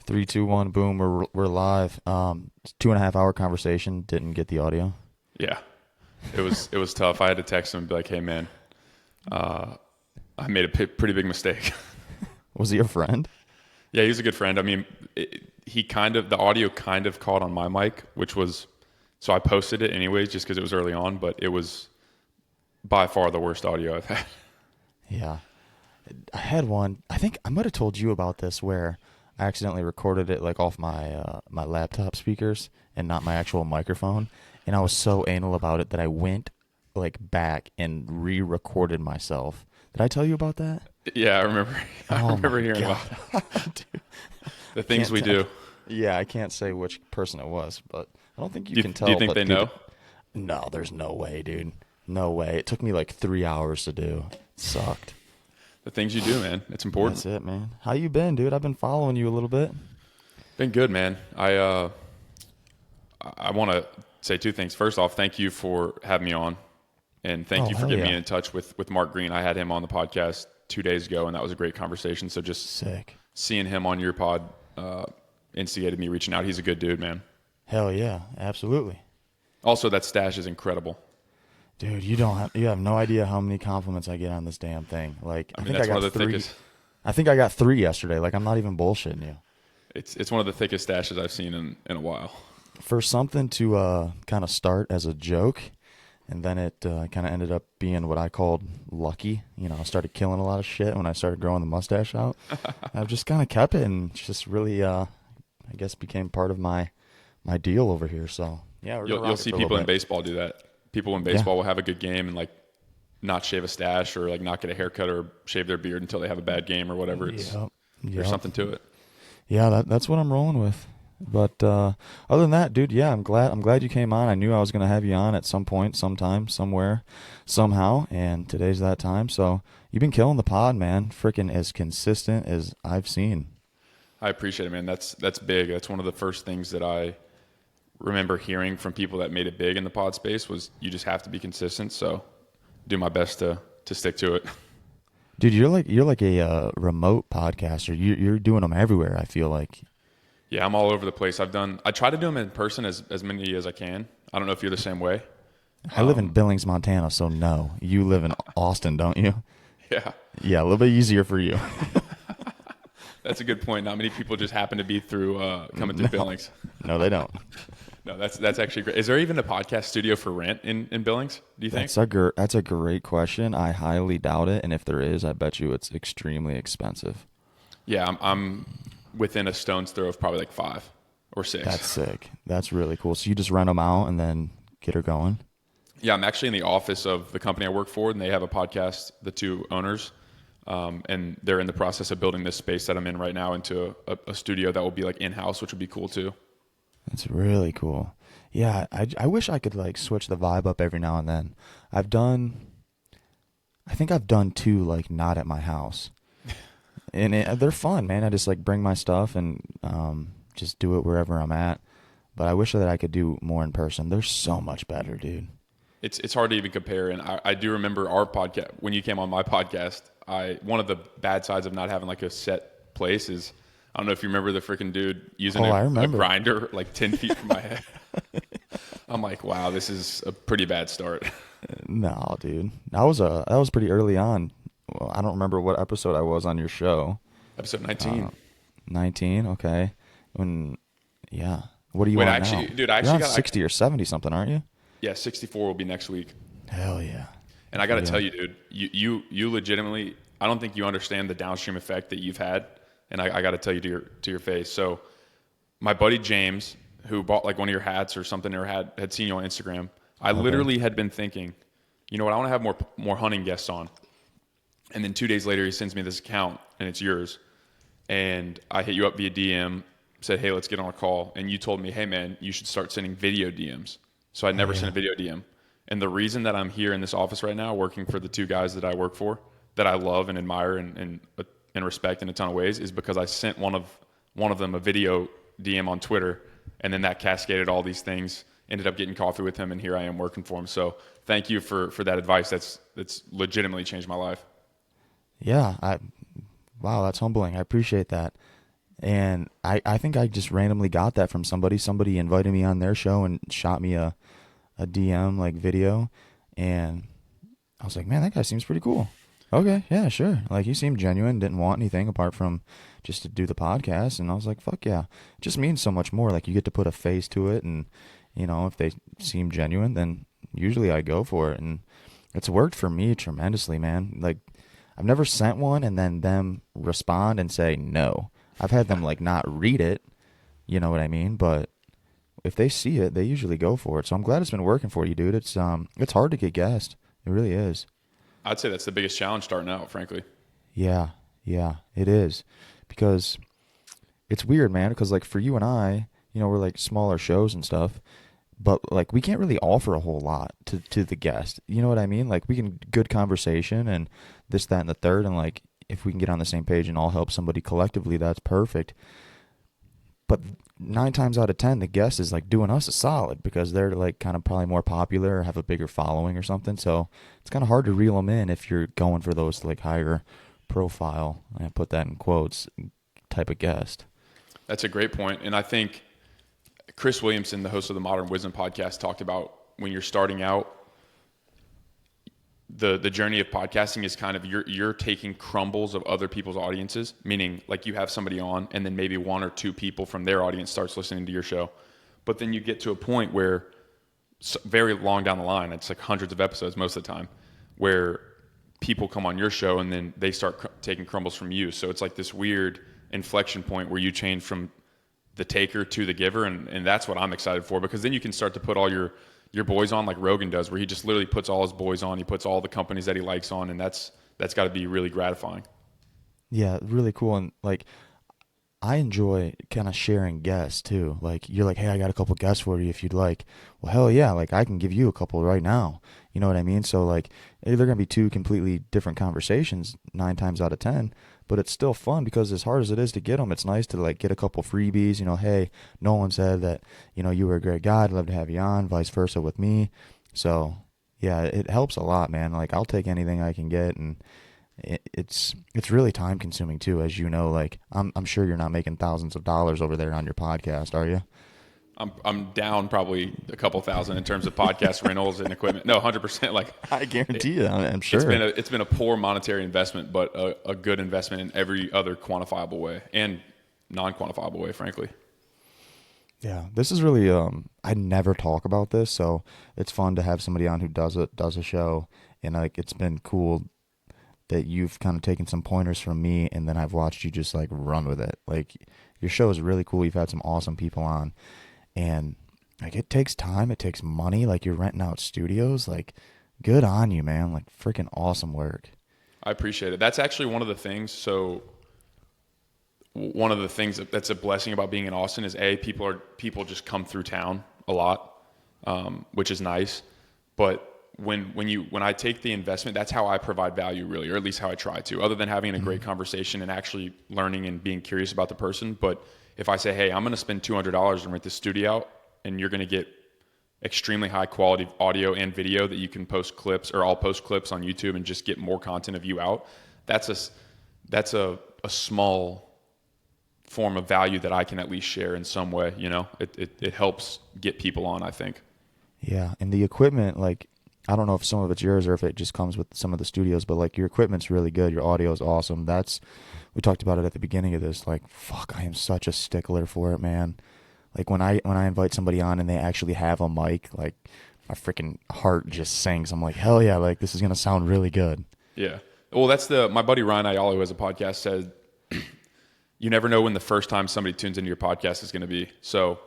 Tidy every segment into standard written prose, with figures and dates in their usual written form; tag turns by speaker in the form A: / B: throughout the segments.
A: Three, two, one, boom. We're live. 2.5 hour conversation. Didn't get the audio.
B: Yeah, it was tough. I had to text him and be like, "Hey, man, I made a pretty big mistake."
A: Was he a friend?
B: Yeah, he's a good friend. I mean, the audio kind of caught on my mic, which was, so I posted it anyways just because it was early on, but it was by far the worst audio I've had.
A: Yeah, I had one. I think I might have told you about this where I accidentally recorded it like off my laptop speakers and not my actual microphone, and I was so anal about it that I went like back and re-recorded myself. Did I tell you about that?
B: Yeah, I remember. I
A: Oh
B: remember
A: my
B: hearing
A: god,
B: about
A: dude!
B: the things we do.
A: Yeah, I can't say which person it was, but I don't think you can
B: Do you
A: tell.
B: think
A: But
B: they
A: dude,
B: know
A: no, there's no way, dude. No way. It took me like 3 hours to do. It sucked.
B: the things you do, man? It's important.
A: That's it, man. How you been, dude? I've been following you a little bit.
B: Been good, man. I want to say two things. First off, thank you for having me on, and thank
A: Oh,
B: you for
A: hell
B: getting
A: yeah.
B: me in touch with Mark Green. I had him on the podcast 2 days ago, and that was a great conversation. So just
A: Sick.
B: seeing him on your pod instigated me reaching out. He's a good dude, man.
A: Hell yeah, absolutely.
B: Also, that stash is incredible.
A: Dude, you have no idea how many compliments I get on this damn thing. Like
B: I
A: I
B: mean,
A: think I
B: that's one
A: got
B: of the
A: three.
B: thickest.
A: I think I got three yesterday. Like I'm not even bullshitting you.
B: It's one of the thickest stashes I've seen in a while.
A: For something to kind of start as a joke, and then it kind of ended up being what I called lucky. You know, I started killing a lot of shit when I started growing the mustache out. I've just kind of kept it and just really, I guess, became part of my deal over here. So yeah, we're gonna
B: You'll
A: rock it
B: see
A: for a little
B: people in
A: bit.
B: baseball do that. People in
A: Yeah.
B: baseball will have a good game and like not shave a stash or like not get a haircut or shave their beard until they have a bad game or whatever.
A: Yep.
B: There's
A: Yep.
B: something to it.
A: Yeah, that's what I'm rolling with. But other than that, dude, yeah, I'm glad you came on. I knew I was gonna have you on at some point, sometime, somewhere, somehow, and today's that time. So you've been killing the pod, man. Freaking as consistent as I've seen.
B: I appreciate it, man. That's big. That's one of the first things that I remember hearing from people that made it big in the pod space was you just have to be consistent. So do my best to stick to it.
A: Dude, you're like a remote podcaster. You're doing them everywhere. I feel like.
B: Yeah, I'm all over the place. I try to do them in person as many as I can. I don't know if you're the same way.
A: I live in Billings, Montana, so no. You live in Austin, don't you?
B: Yeah,
A: Yeah, a little bit easier for you.
B: that's a good point. Not many people just happen to be through coming through Billings.
A: No, they don't.
B: No, that's actually great. Is there even a podcast studio for rent in Billings? Do you think?
A: That's a great question. I highly doubt it, and if there is, I bet you it's extremely expensive.
B: Yeah, I'm within a stone's throw of probably like 5 or 6.
A: That's sick. That's really cool. So you just rent them out and then get her going?
B: Yeah, I'm actually in the office of the company I work for, and they have a podcast, the two owners, and they're in the process of building this space that I'm in right now into a studio that will be like in-house, which would be cool too.
A: That's really cool. Yeah, I wish I could like switch the vibe up every now and then. I think I've done two like not at my house. And they're fun, man. I just like bring my stuff and just do it wherever I'm at. But I wish that I could do more in person. They're so much better, dude.
B: It's hard to even compare. And I do remember our podcast, when you came on my podcast, one of the bad sides of not having like a set place is, I don't know if you remember the freaking dude using
A: I
B: a
A: remember.
B: grinder like 10 feet from my head. I'm like, wow, this is a pretty bad start.
A: No, dude. That was pretty early on. Well, I don't remember what episode I was on your show.
B: Episode 19.
A: 19, okay. Yeah. What are you
B: Wait,
A: on
B: actually,
A: now?
B: dude, I
A: You're
B: actually
A: on
B: got
A: 60 or 70 something, aren't you?
B: yeah, 64 will be next week.
A: Hell yeah.
B: And I got to
A: Yeah.
B: tell you, dude, you legitimately, I don't think you understand the downstream effect that you've had. And I got to tell you to your face. So my buddy James, who bought like one of your hats or something, or had seen you on Instagram, I literally had been thinking, you know what, I want to have more hunting guests on. And then 2 days later, he sends me this account, and it's yours. And I hit you up via DM, said, hey, let's get on a call. And you told me, hey, man, you should start sending video DMs. So I never sent a video DM. And the reason that I'm here in this office right now, working for the two guys that I work for, that I love and admire and respect in a ton of ways, is because I sent one of them a video DM on Twitter, and then that cascaded all these things. Ended up getting coffee with him, and here I am working for him. So thank you for that advice. That's legitimately changed my life.
A: Yeah. Wow, that's humbling. I appreciate that. And I think I just randomly got that from somebody. Somebody invited me on their show and shot me a DM like video, and I was like, man, that guy seems pretty cool. Okay, yeah, sure. Like, he seemed genuine, didn't want anything apart from just to do the podcast. And I was like, fuck yeah. It just means so much more. Like, you get to put a face to it. And, if they seem genuine, then usually I go for it. And it's worked for me tremendously, man. Like, I've never sent one and then them respond and say no. I've had them, like, not read it. You know what I mean? But if they see it, they usually go for it. So I'm glad it's been working for you, dude. It's hard to get guessed. It really is.
B: I'd say that's the biggest challenge starting out, frankly.
A: Yeah, it is. Because it's weird, man, because like for you and I, we're like smaller shows and stuff, but like we can't really offer a whole lot to the guest. You know what I mean? Like we can good conversation and this, that, and the third, and like if we can get on the same page and all help somebody collectively, that's perfect. But 9 times out of 10, the guest is like doing us a solid because they're like kind of probably more popular or have a bigger following or something. So it's kind of hard to reel them in if you're going for those like higher profile, I put that in quotes, type of guest.
B: That's a great point. And I think Chris Williamson, the host of the Modern Wisdom podcast, talked about when you're starting out, the journey of podcasting is kind of you're taking crumbles of other people's audiences, meaning like you have somebody on and then maybe one or two people from their audience starts listening to your show. But then you get to a point where very long down the line, it's like hundreds of episodes most of the time, where people come on your show and then they start taking crumbles from you. So it's like this weird inflection point where you change from the taker to the giver. And that's what I'm excited for, because then you can start to put all your boys on like Rogan does, where he just literally puts all his boys on. He puts all the companies that he likes on, and that's got to be really gratifying.
A: Yeah, really cool. And like, I enjoy kind of sharing guests too. Like you're like, hey, I got a couple guests for you if you'd like. Well, hell yeah, like I can give you a couple right now. You know what I mean? So like, they're gonna be two completely different conversations 9 times out of 10, but it's still fun because as hard as it is to get them, it's nice to like get a couple freebies. Hey, Nolan said that you were a great guy. I'd love to have you on. Vice versa with me. So yeah, it helps a lot, man. Like I'll take anything I can get, and it's really time consuming too, as you know. Like I'm sure you're not making thousands of dollars over there on your podcast, are you?
B: I'm down probably a couple thousand in terms of podcast rentals and equipment. No, 100%. Like
A: I guarantee you, I'm sure
B: it's been a poor monetary investment, but a good investment in every other quantifiable way and non-quantifiable way, frankly.
A: Yeah, this is really I never talk about this, so it's fun to have somebody on who does a show, and like it's been cool that you've kind of taken some pointers from me, and then I've watched you just like run with it. Like your show is really cool. You've had some awesome people on, and like it takes time, it takes money. Like you're renting out studios. Like good on you, man. Like freaking awesome work.
B: I appreciate it. That's actually one of the things. So one of the things that's a blessing about being in Austin is people just come through town a lot, which is nice. But when I take the investment, that's how I provide value, really, or at least how I try to, other than having a great conversation and actually learning and being curious about the person. But if I say, hey, I'm going to spend $200 and rent this studio out, and you're going to get extremely high quality audio and video that you can post clips, or I'll post clips on YouTube and just get more content of you out, that's a small form of value that I can at least share in some way. It helps get people on, I think.
A: Yeah, and the equipment, like I don't know if some of it's yours or if it just comes with some of the studios, but like your equipment's really good. Your audio is awesome. We talked about it at the beginning of this. Like, fuck, I am such a stickler for it, man. Like when I invite somebody on and they actually have a mic, like my freaking heart just sinks. I'm like, hell yeah, like this is gonna sound really good.
B: Yeah. Well, that's my buddy Ryan Ayala, who has a podcast, said you never know when the first time somebody tunes into your podcast is going to be. So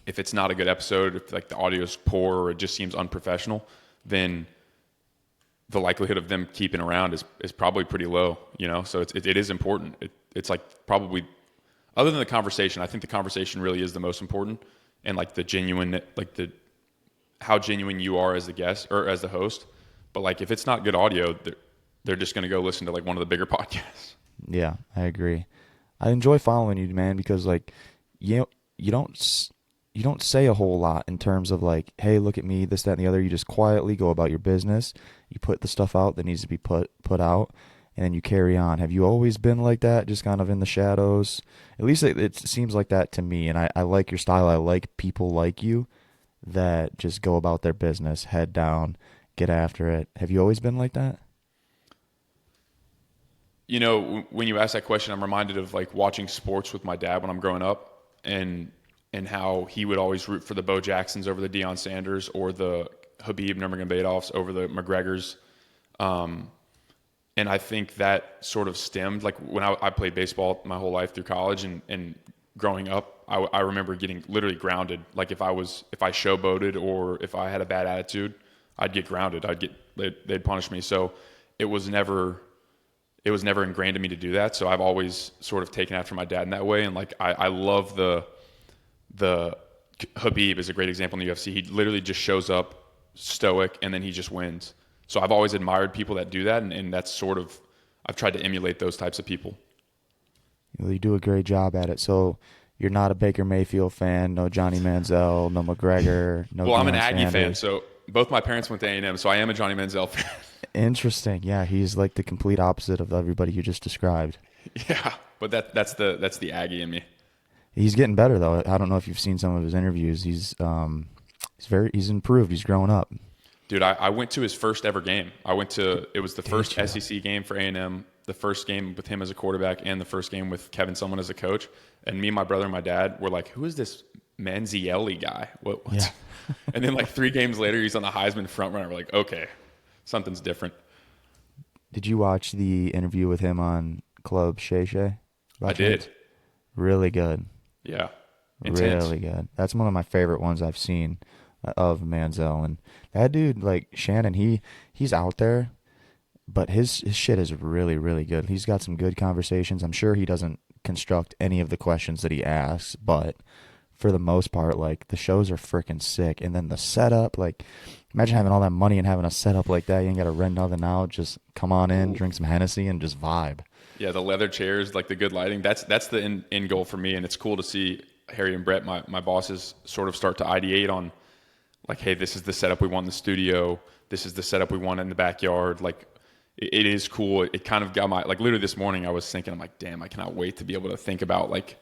B: if it's not a good episode, if like the audio is poor or it just seems unprofessional, then the likelihood of them keeping around is probably pretty low, So it is important. It's like probably, other than the conversation, I think the conversation really is the most important, and like the genuine, like how genuine you are as the guest or as the host. But like if it's not good audio, they're just going to go listen to like one of the bigger podcasts.
A: Yeah, I agree. I enjoy following you, man, because like you don't say a whole lot in terms of like, hey, look at me, this, that, and the other. You just quietly go about your business. You put the stuff out that needs to be put out, and then you carry on. Have you always been like that, just kind of in the shadows? At least it seems like that to me, and I like your style. I like people like you that just go about their business, head down, get after it. Have you always been like that?
B: When you ask that question, I'm reminded of like watching sports with my dad when I'm growing up, and how he would always root for the Bo Jacksons over the Deion Sanders or the Habib Nurmagomedovs over the McGregors. And I think that sort of stemmed, like when I played baseball my whole life through college and growing up, I remember getting literally grounded. Like if I showboated or if I had a bad attitude, I'd get grounded. They'd punish me. So it was never ingrained in me to do that. So I've always sort of taken after my dad in that way. And like, I love the Habib is a great example in the UFC. He literally just shows up stoic and then he just wins. So I've always admired people that do that. And that's sort of, I've tried to emulate those types of people.
A: Well, you do a great job at it. So you're not a Baker Mayfield fan, no Johnny Manziel, no McGregor, no
B: Well, I'm an
A: Deion
B: Aggie
A: Sanders.
B: fan. So both my parents went to A&M. So I am a Johnny Manziel fan.
A: Interesting. Yeah, he's like the complete opposite of everybody you just described.
B: Yeah. But that's the Aggie in me.
A: He's getting better though. I don't know if you've seen some of his interviews. He's improved. He's growing up.
B: Dude, I went to his first ever game. It was the first
A: you?
B: SEC game for A&M, the first game with him as a quarterback, and the first game with Kevin Sumlin as a coach. And me, my brother, and my dad were like, who is this Manzielli guy? What?
A: Yeah.
B: And then like 3 games later, he's on the Heisman front runner. We're like, okay, something's different.
A: Did you watch the interview with him on Club Shay Shay?
B: I did.
A: Really good.
B: Yeah. Intense.
A: Really good. That's one of my favorite ones I've seen of Manziel. And that dude, like Shannon, he's out there, but his shit is really, really good. He's got some good conversations. I'm sure he doesn't construct any of the questions that he asks, but for the most part, like the shows are freaking sick. And then the setup, like imagine having all that money and having a setup like that. You ain't got to rent nothing out. Just come on in, drink some Hennessy, and just vibe.
B: Yeah, the leather chairs, like the good lighting. That's the end goal for me. And it's cool to see Harry and Brett, my bosses, sort of start to ideate on like, hey, this is the setup we want in the studio. This is the setup we want in the backyard. Like, it is cool. It kind of got like literally this morning I was thinking, I'm like, damn, I cannot wait to be able to think about like,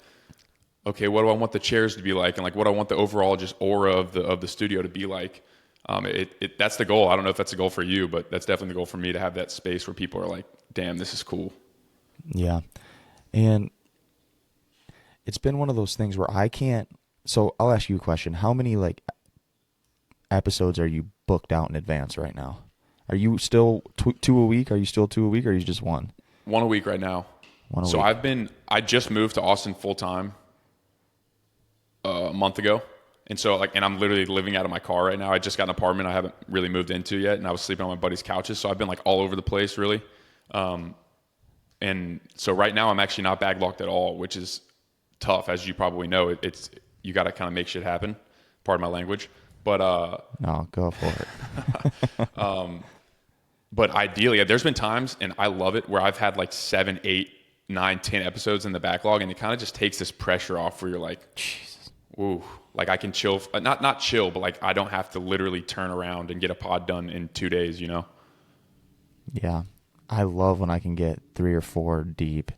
B: okay, what do I want the chairs to be like? And like, what do I want the overall just aura of the studio to be like? That's the goal. I don't know if that's a goal for you, but that's definitely the goal for me, to have that space where people are like, damn, this is cool.
A: Yeah. And it's been one of those things where I can't. So I'll ask you a question. How many like episodes are you booked out in advance right now? Are you still 2 a week? Are you still 2 a week, or are you just 1?
B: 1 a week right now.
A: 1 a week.
B: So I just moved to Austin full time a month ago. And so and I'm literally living out of my car right now. I just got an apartment I haven't really moved into yet, and I was sleeping on my buddy's couches. So I've been like all over the place really. And so right now I'm actually not bag locked at all, which is tough. As you probably know, it's you got to kind of make shit happen. Pardon my language. But
A: no, go for it.
B: but ideally, there's been times, and I love it, where I've had like 7, 8, 9, 10 episodes in the backlog, and it kind of just takes this pressure off where you're like,
A: Jesus.
B: ooh, like I can chill, not chill, but like I don't have to literally turn around and get a pod done in 2 days, you know?
A: Yeah. I love when I can get 3 or 4 deep,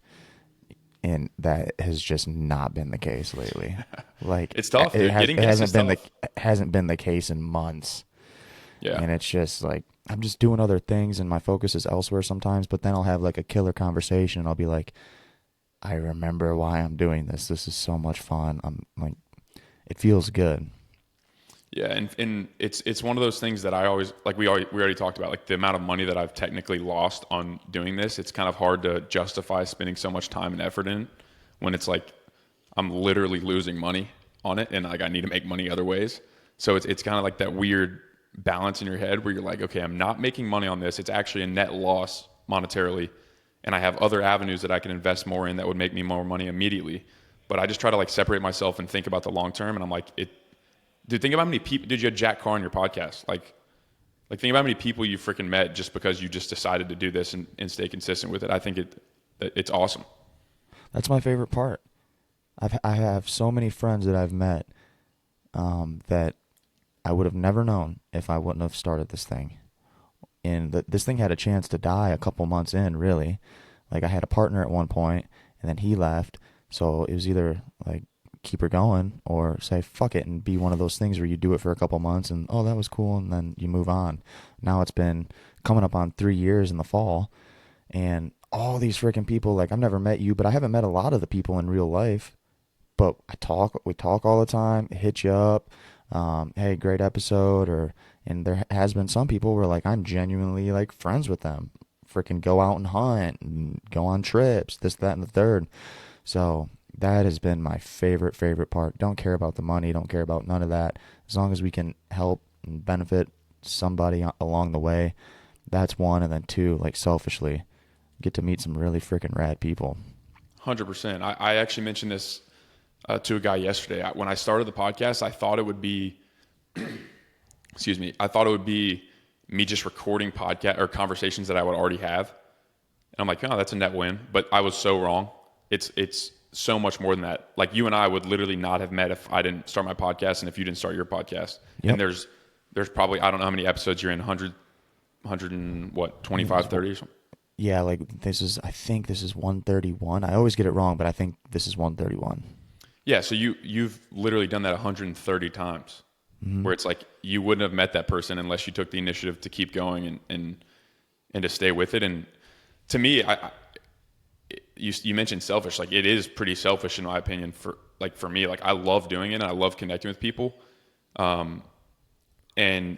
A: and that has just not been the case lately. Like
B: it's tough.
A: It
B: hasn't
A: been the case in months.
B: Yeah.
A: And it's just like I'm just doing other things, and my focus is elsewhere sometimes. But then I'll have like a killer conversation, and I'll be like, I remember why I'm doing this. This is so much fun. I'm like, it feels good.
B: Yeah, and it's one of those things that I always like. We already talked about, like the amount of money that I've technically lost on doing this. It's kind of hard to justify spending so much time and effort in it when it's like I'm literally losing money on it, and like I need to make money other ways. So it's kind of like that weird balance in your head where you're like, okay, I'm not making money on this. It's actually a net loss monetarily, and I have other avenues that I can invest more in that would make me more money immediately. But I just try to like separate myself and think about the long term, and I'm like Dude, think about how many people. Did you have Jack Carr on your podcast? Like think about how many people you freaking met just because you just decided to do this and stay consistent with it. I think it's awesome.
A: That's my favorite part. I have so many friends that I've met that I would have never known if I wouldn't have started this thing. And this thing had a chance to die a couple months in, really. Like, I had a partner at one point, and then he left. So it was either like keep her going or say fuck it and be one of those things where you do it for a couple months and, oh, that was cool, and then you move on. Now it's been coming up on 3 years in the fall, and all these freaking people, like, I've never met you, but I haven't met a lot of the people in real life. But we talk all the time, hit you up, hey, great episode, and there has been some people where, like, I'm genuinely, like, friends with them. Freaking go out and hunt and go on trips, this, that, and the third. So that has been my favorite part. Don't care about the money, don't care about none of that. As long as we can help and benefit somebody along the way, that's one. And then two, like, selfishly, get to meet some really freaking rad people.
B: 100%. I actually mentioned this to a guy yesterday. When I started the podcast, I thought it would be, excuse me, I thought it would be me just recording podcast or conversations that I would already have. And I'm like, oh, that's a net win. But I was so wrong. It's so much more than that. Like, you and I would literally not have met if I didn't start my podcast and if you didn't start your podcast. Yep. And there's probably, I don't know how many episodes you're in, 100 and what, 25, 30 or something?
A: Yeah, like, I think this is 131. I always get it wrong, but I think this is 131.
B: Yeah, so you've literally done that 130 times, where it's like you wouldn't have met that person unless you took the initiative to keep going and to stay with it. And to me, you mentioned selfish. Like, it is pretty selfish in my opinion. For me, like, I love doing it and I love connecting with people. And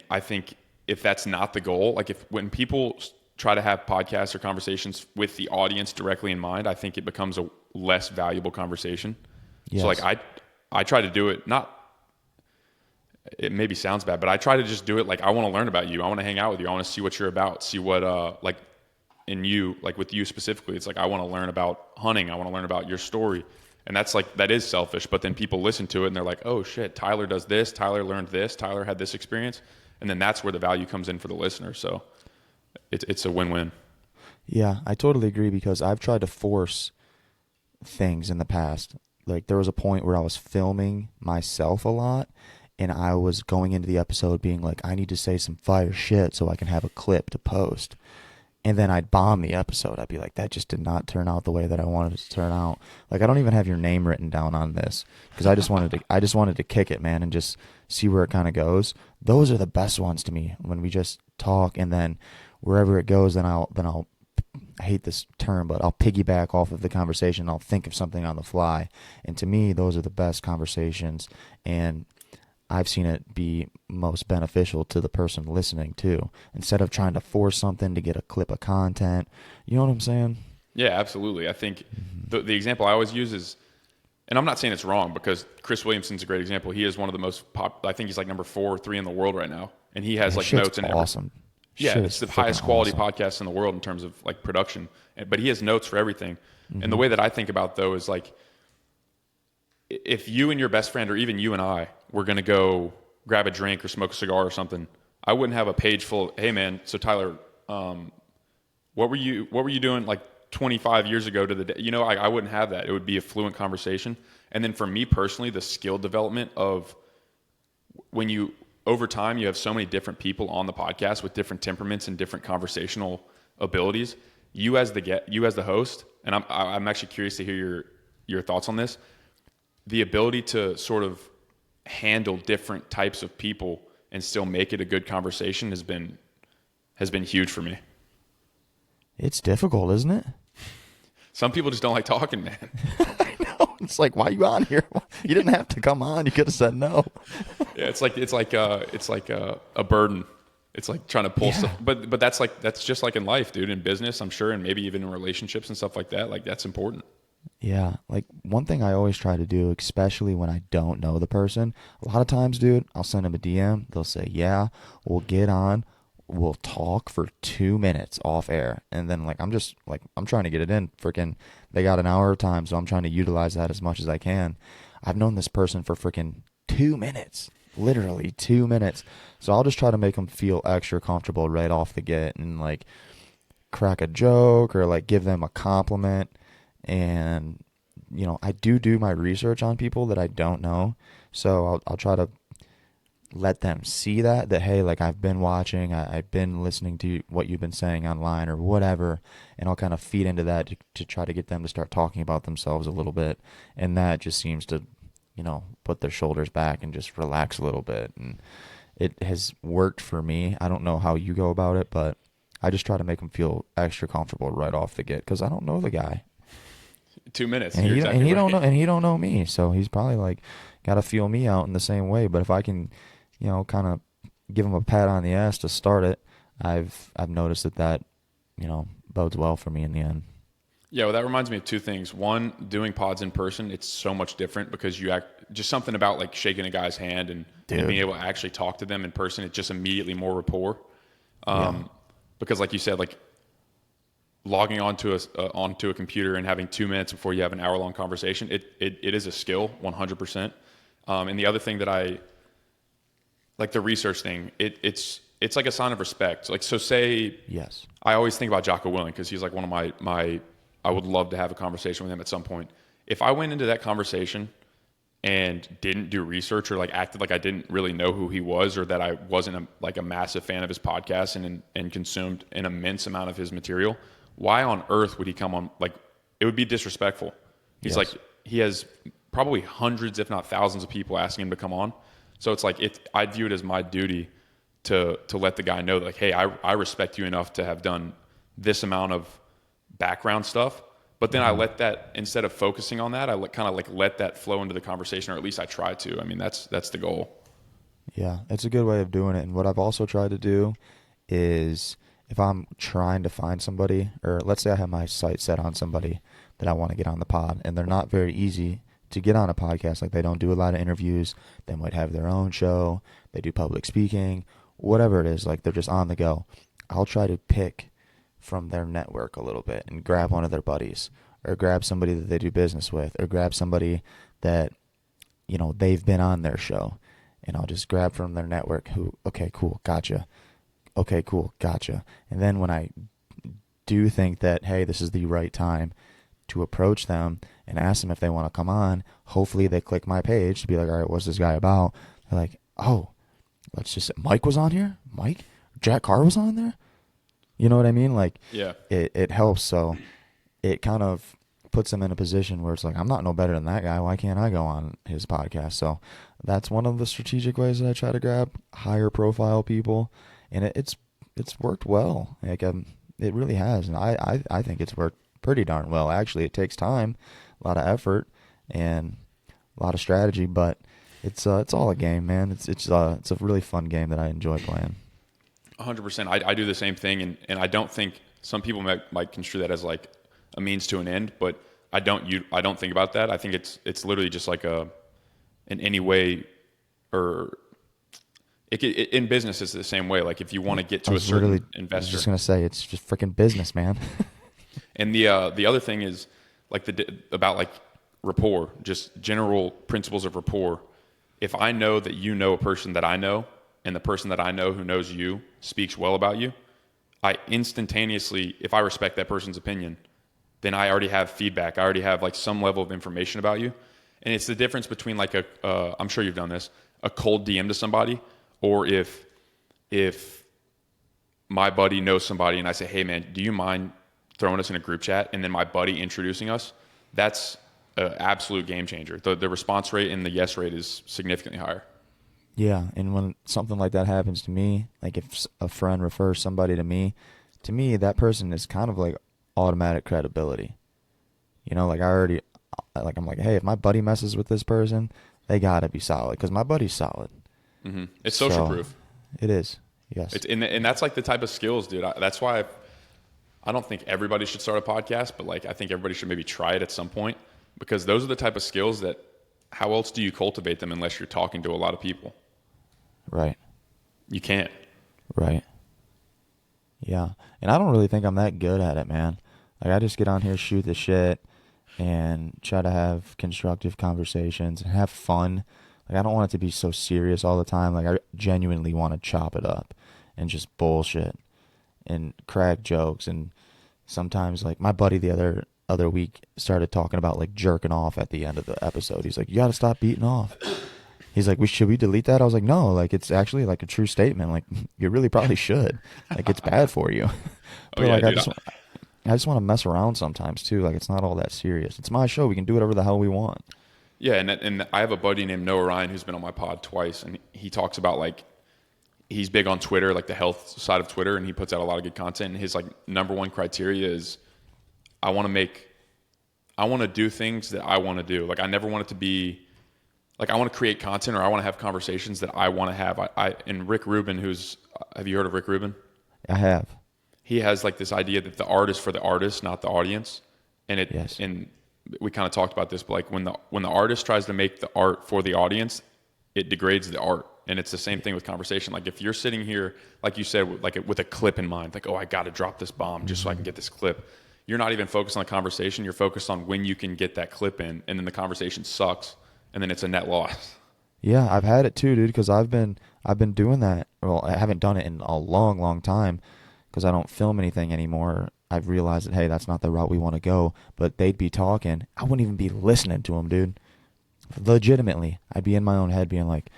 B: I think if that's not the goal, like, when people try to have podcasts or conversations with the audience directly in mind, I think it becomes a less valuable conversation. Yes. So, like, I try to do it, it maybe sounds bad, but I try to just do it like, I want to learn about you. I want to hang out with you. I want to see what you're about, see what, like, in you, like with you specifically, it's like, I want to learn about hunting. I want to learn about your story. And that is selfish, but then people listen to it and they're like, oh shit, Tyler does this. Tyler learned this. Tyler had this experience. And then that's where the value comes in for the listener. So it's a win-win.
A: Yeah, I totally agree, because I've tried to force things in the past. Like, there was a point where I was filming myself a lot, and I was going into the episode being like, I need to say some fire shit so I can have a clip to post. And then I'd bomb the episode. I'd be like, that just did not turn out the way that I wanted it to turn out. Like, I don't even have your name written down on this, because I just wanted to kick it, man, and just see where it kind of goes. Those are the best ones to me, when we just talk, and then wherever it goes, then I'll I hate this term, but I'll piggyback off of the conversation. I'll think of something on the fly. And to me, those are the best conversations. And I've seen it be most beneficial to the person listening too. Instead of trying to force something to get a clip of content. You know what I'm saying?
B: Yeah, absolutely. I think the example I always use is, and I'm not saying it's wrong, because Chris Williamson's a great example. He is one of the most I think he's like number 4 or 3 in the world right now. And he has like notes and everything. Awesome. Yeah, it's the highest quality podcast in the world in terms of like production. But he has notes for everything. Mm-hmm. And the way that I think about, though, is like, if you and your best friend, or even you and I, were going to go grab a drink or smoke a cigar or something, I wouldn't have a page full of, hey man, so Tyler, what were you doing like 25 years ago to the day? You know, I wouldn't have that. It would be a fluent conversation. And then for me personally, the skill development of over time, you have so many different people on the podcast with different temperaments and different conversational abilities. You as the host, and I'm actually curious to hear your thoughts on this. The ability to sort of handle different types of people and still make it a good conversation has been huge for me.
A: It's difficult, isn't it?
B: Some people just don't like talking, man.
A: I know. It's like, why are you on here? You didn't have to come on. You could have said no.
B: Yeah, it's like a burden. It's like trying to pull stuff. But that's just like in life, dude. In business, I'm sure, and maybe even in relationships and stuff like that. Like, that's important.
A: Yeah, like, one thing I always try to do, especially when I don't know the person, a lot of times, dude, I'll send them a DM. They'll say, yeah, we'll get on. We'll talk for 2 minutes off air. And then, like, I'm trying to get it in. Freaking, they got an hour of time, so I'm trying to utilize that as much as I can. I've known this person for freaking 2 minutes. Literally 2 minutes. So I'll just try to make them feel extra comfortable right off the get, and, like, crack a joke or, like, give them a compliment. And, you know, I do my research on people that I don't know. So I'll try to let them see that hey, like I've been watching, I've been listening to what you've been saying online or whatever, and I'll kind of feed into that to try to get them to start talking about themselves a little bit, and that just seems to, put their shoulders back and just relax a little bit, and it has worked for me. I don't know how you go about it, but I just try to make them feel extra comfortable right off the get because I don't know the guy.
B: 2 minutes.
A: And
B: You're exactly
A: he
B: right.
A: don't know, and he don't know me, so he's probably like got to feel me out in the same way. But if I can, kind of give him a pat on the ass to start it, I've noticed that bodes well for me in the end.
B: Yeah, well, that reminds me of two things. One, doing pods in person, it's so much different because just something about like shaking a guy's hand and being able to actually talk to them in person. It's just immediately more rapport. Because like you said, like logging onto a computer and having 2 minutes before you have an hour-long conversation, it is a skill, 100%. And the other thing that I like, the research thing, it's like a sign of respect. Like, so say,
A: yes,
B: I always think about Jocko Willing because he's like one of my I would love to have a conversation with him at some point. If I went into that conversation and didn't do research or like acted like I didn't really know who he was or that I wasn't a massive fan of his podcast and consumed an immense amount of his material, why on earth would he come on? Like, it would be disrespectful. He's like, he has probably hundreds, if not thousands of people asking him to come on. So it's like, I view it as my duty to let the guy know that, like, hey, I respect you enough to have done this amount of background stuff. But then I let that, instead of focusing on that, I kind of like let that flow into the conversation, or at least I try to. I mean, that's the goal.
A: Yeah, it's a good way of doing it. And what I've also tried to do is if I'm trying to find somebody, or let's say I have my sight set on somebody that I want to get on the pod, and they're not very easy to get on a podcast. Like, they don't do a lot of interviews. They might have their own show. They do public speaking, whatever it is. Like, they're just on the go. I'll try to pick from their network a little bit and grab one of their buddies, or grab somebody that they do business with, or grab somebody that, they've been on their show, and I'll just grab from their network who, okay, cool, gotcha. Okay, cool, gotcha. And then when I do think that, hey, this is the right time to approach them and ask them if they want to come on, hopefully they click my page to be like, all right, what's this guy about? They're like, oh, let's just say Mike was on here? Mike? Jack Carr was on there? You know what I mean? Like,
B: Yeah.
A: It helps. So it kind of puts them in a position where it's like, I'm not no better than that guy. Why can't I go on his podcast? So that's one of the strategic ways that I try to grab higher profile people. And it's worked well. Like, it really has. And I think it's worked pretty darn well. Actually, it takes time, a lot of effort, and a lot of strategy, but it's all a game, man. It's a really fun game that I enjoy playing.
B: 100%. I do the same thing, and I don't think some people might construe that as like a means to an end, but I don't think about that. I think it's literally just like in any way, or in business it's the same way. Like, if you want to get to a certain investor, I was
A: just gonna say, it's just freaking business, man.
B: And the other thing is like about like rapport, just general principles of rapport. If I know that you know a person that I know, and the person that I know who knows you speaks well about you, I instantaneously, if I respect that person's opinion, then I already have feedback. I already have like some level of information about you. And it's the difference between like I'm sure you've done this, a cold DM to somebody, or if my buddy knows somebody and I say, hey man, do you mind throwing us in a group chat? And then my buddy introducing us, that's an absolute game changer. The response rate and the yes rate is significantly higher.
A: Yeah, and when something like that happens to me, like if a friend refers somebody to me, that person is kind of like automatic credibility. Like I'm like, hey, if my buddy messes with this person, they gotta be solid because my buddy's solid.
B: Mm-hmm. It's social proof.
A: It is, yes.
B: And that's like the type of skills, dude. That's why I don't think everybody should start a podcast, but like I think everybody should maybe try it at some point, because those are the type of skills that, how else do you cultivate them unless you're talking to a lot of people?
A: Right.
B: You can't.
A: Right. Yeah. And I don't really think I'm that good at it, man. Like, I just get on here, shoot the shit, and try to have constructive conversations and have fun. Like, I don't want it to be so serious all the time. Like, I genuinely want to chop it up and just bullshit and crack jokes. And sometimes, like, my buddy the other week started talking about, like, jerking off at the end of the episode. He's like, you got to stop beating off. He's like, should we delete that? I was like, no, like it's actually like a true statement. Like you really probably should. Like it's bad for you.
B: Oh
A: But
B: yeah,
A: like
B: dude.
A: I just want to mess around sometimes too. Like it's not all that serious. It's my show. We can do whatever the hell we want.
B: Yeah, and I have a buddy named Noah Ryan who's been on my pod twice, and he talks about like he's big on Twitter, like the health side of Twitter, and he puts out a lot of good content. And his like number one criteria is I want to do things that I want to do. Like I never want it to be like I want to create content or I want to have conversations that I want to have. And Rick Rubin, have you heard of Rick Rubin?
A: I have.
B: He has like this idea that the art is for the artist, not the audience.
A: Yes.
B: And we kind of talked about this, but like when the artist tries to make the art for the audience, it degrades the art. And it's the same thing with conversation. Like if you're sitting here, like you said, like with a clip in mind, like, oh, I got to drop this bomb just so I can get this clip. You're not even focused on the conversation. You're focused on when you can get that clip in, and then the conversation sucks, and then it's a net loss.
A: Yeah, I've had it too, dude, because I've been doing that. Well, I haven't done it in a long, long time because I don't film anything anymore. I've realized that, hey, that's not the route we want to go. But they'd be talking. I wouldn't even be listening to them, dude. Legitimately. I'd be in my own head being like,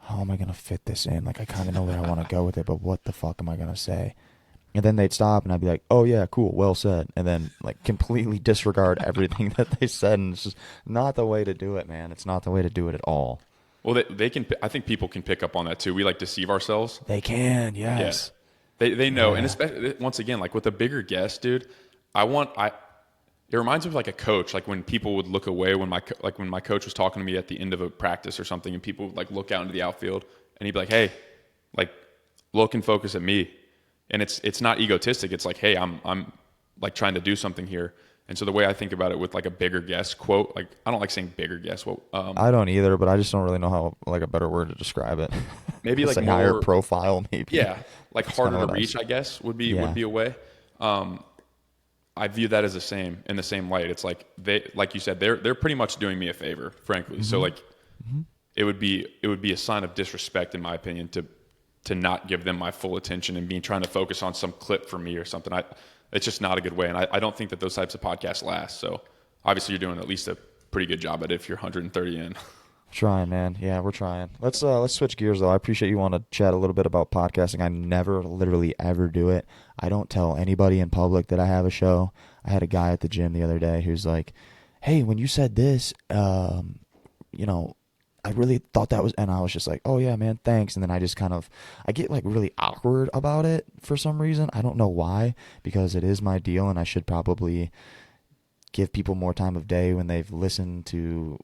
A: how am I going to fit this in? Like, I kind of know where I want to go with it, but what the fuck am I going to say? And then they'd stop and I'd be like, oh, yeah, cool, well said. And then, like, completely disregard everything that they said. And it's just not the way to do it, man. It's not the way to do it at all.
B: Well, they can. I think people can pick up on that too. We like deceive ourselves.
A: They can, yes.
B: They know,
A: Yeah.
B: and especially once again, like with a bigger guest, dude. It reminds me of like a coach, like when people would look away when my coach was talking to me at the end of a practice or something, and people would like look out into the outfield, and he'd be like, "Hey, like look and focus at me," and it's not egotistic. It's like, "Hey, I'm like trying to do something here." And so the way I think about it with like a bigger guest quote, like I don't like saying bigger guest. Well,
A: I don't either, but I just don't really know how, like, a better word to describe it.
B: maybe like
A: Say
B: more
A: higher profile, maybe.
B: yeah, like
A: That's
B: harder
A: kinda
B: to
A: what
B: reach, I guess would be
A: Yeah.
B: a way. I view that as in the same light. It's like like you said, they're pretty much doing me a favor, frankly. So like, it would be a sign of disrespect, in my opinion, to not give them my full attention and trying to focus on some clip for me or something. It's just not a good way, and I don't think that those types of podcasts last. So obviously, you're doing at least a pretty good job at it if you're 130 in.
A: Trying, man. Yeah, we're trying. Let's switch gears though. I appreciate you want to chat a little bit about podcasting. I never literally ever do it. I don't tell anybody in public that I have a show. I had a guy at the gym the other day who's like, "Hey, when you said this, you know, I really thought that was," and I was just like, "Oh yeah, man, thanks." And then I get like really awkward about it for some reason. I don't know why, because it is my deal and I should probably give people more time of day when they've listened to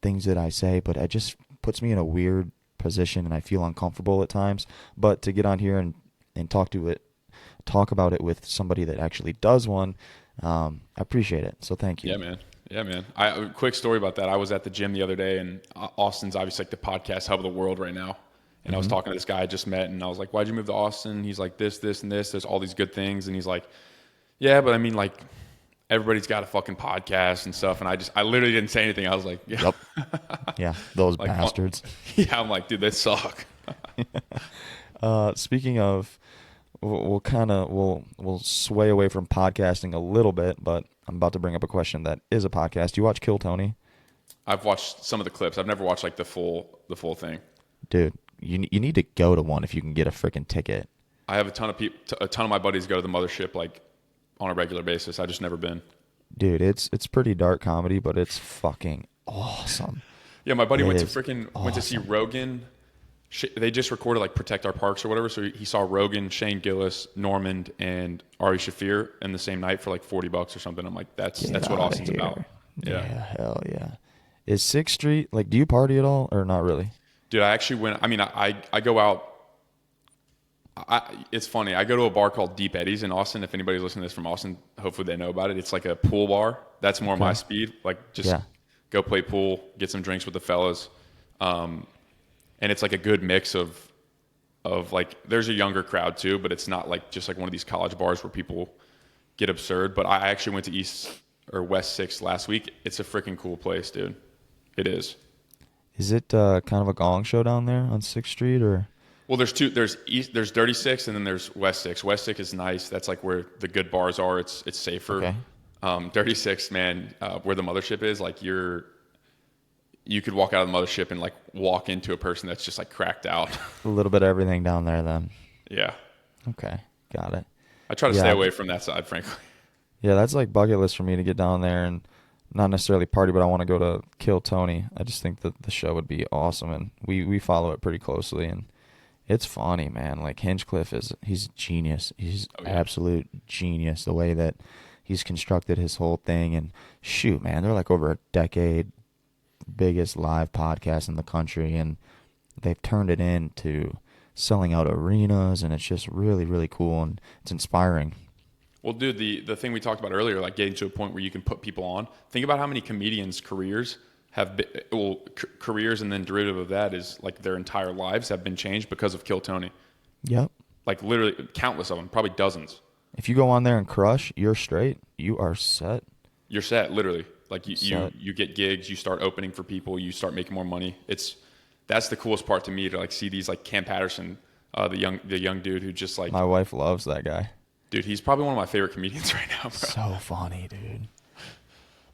A: things that I say, but it just puts me in a weird position and I feel uncomfortable at times. But to get on here and talk about it with somebody that actually does one, I appreciate it. So thank you.
B: Yeah, man. Yeah, man. A quick story about that. I was at the gym the other day, and Austin's obviously like the podcast hub of the world right now. And I was talking to this guy I just met, and I was like, "Why'd you move to Austin?" He's like, "This, this, and this. There's all these good things." And he's like, "Yeah, but I mean, like, everybody's got a fucking podcast and stuff." And I literally didn't say anything. I was like, "Yeah,
A: Yep. Yeah, those
B: like,
A: bastards.
B: yeah." I'm like, "Dude, they suck."
A: Speaking of, we'll sway away from podcasting a little bit, but I'm about to bring up a question that is a podcast. Do you watch Kill Tony?
B: I've watched some of the clips. I've never watched like the full thing.
A: Dude, you need to go to one if you can get a freaking ticket.
B: I have a ton of my buddies go to the mothership like on a regular basis. I just never been.
A: Dude, it's pretty dark comedy, but it's fucking awesome.
B: Yeah, my buddy
A: It
B: went
A: is
B: to see Rogan. They just recorded like Protect Our Parks or whatever. So he saw Rogan, Shane Gillis, Normand, and Ari Shaffir in the same night for like $40 or something. I'm like, that's what
A: outta
B: Austin's
A: here.
B: about.
A: Yeah, hell yeah. Is 6th Street, like, do you party at all or not really?
B: Dude, I actually went. I mean, I go out. It's funny. I go to a bar called Deep Eddies in Austin. If anybody's listening to this from Austin, hopefully they know about it. It's like a pool bar. That's more my speed. Like just go play pool, get some drinks with the fellas. And it's like a good mix of like, there's a younger crowd too, but it's not like just like one of these college bars where people get absurd. But I actually went to West 6th last week. It's a freaking cool place, dude. It is.
A: Is it kind of a gong show down there on 6th Street or?
B: Well, there's Dirty Six and then there's West 6. West 6 is nice. That's like where the good bars are. It's safer.
A: Okay.
B: Dirty Six, man, where the mothership is, like you could walk out of the mothership and like walk into a person that's just like cracked out.
A: A little bit of everything down there then.
B: Yeah.
A: Okay, got it.
B: I try to stay away from that side, frankly.
A: Yeah, that's like bucket list for me to get down there and not necessarily party, but I want to go to Kill Tony. I just think that the show would be awesome, and we follow it pretty closely, and it's funny, man. Like Hinchcliffe he's genius. He's absolute genius. The way that he's constructed his whole thing, and shoot, man, they're like over a decade biggest live podcast in the country, and they've turned it into selling out arenas, and it's just really, really cool, and it's inspiring.
B: Well, dude, the thing we talked about earlier, like getting to a point where you can put people on. Think about how many comedians' careers have been, careers, and then derivative of that is like their entire lives have been changed because of Kill Tony.
A: Yep.
B: Like literally countless of them, probably dozens.
A: If you go on there and crush, you're straight. You are set.
B: You're set, literally. Like you get gigs, you start opening for people, you start making more money. That's the coolest part to me, to like see these, like Cam Patterson, the young dude who just like,
A: my wife loves that guy.
B: Dude, he's probably one of my favorite comedians right now, bro.
A: So funny, dude.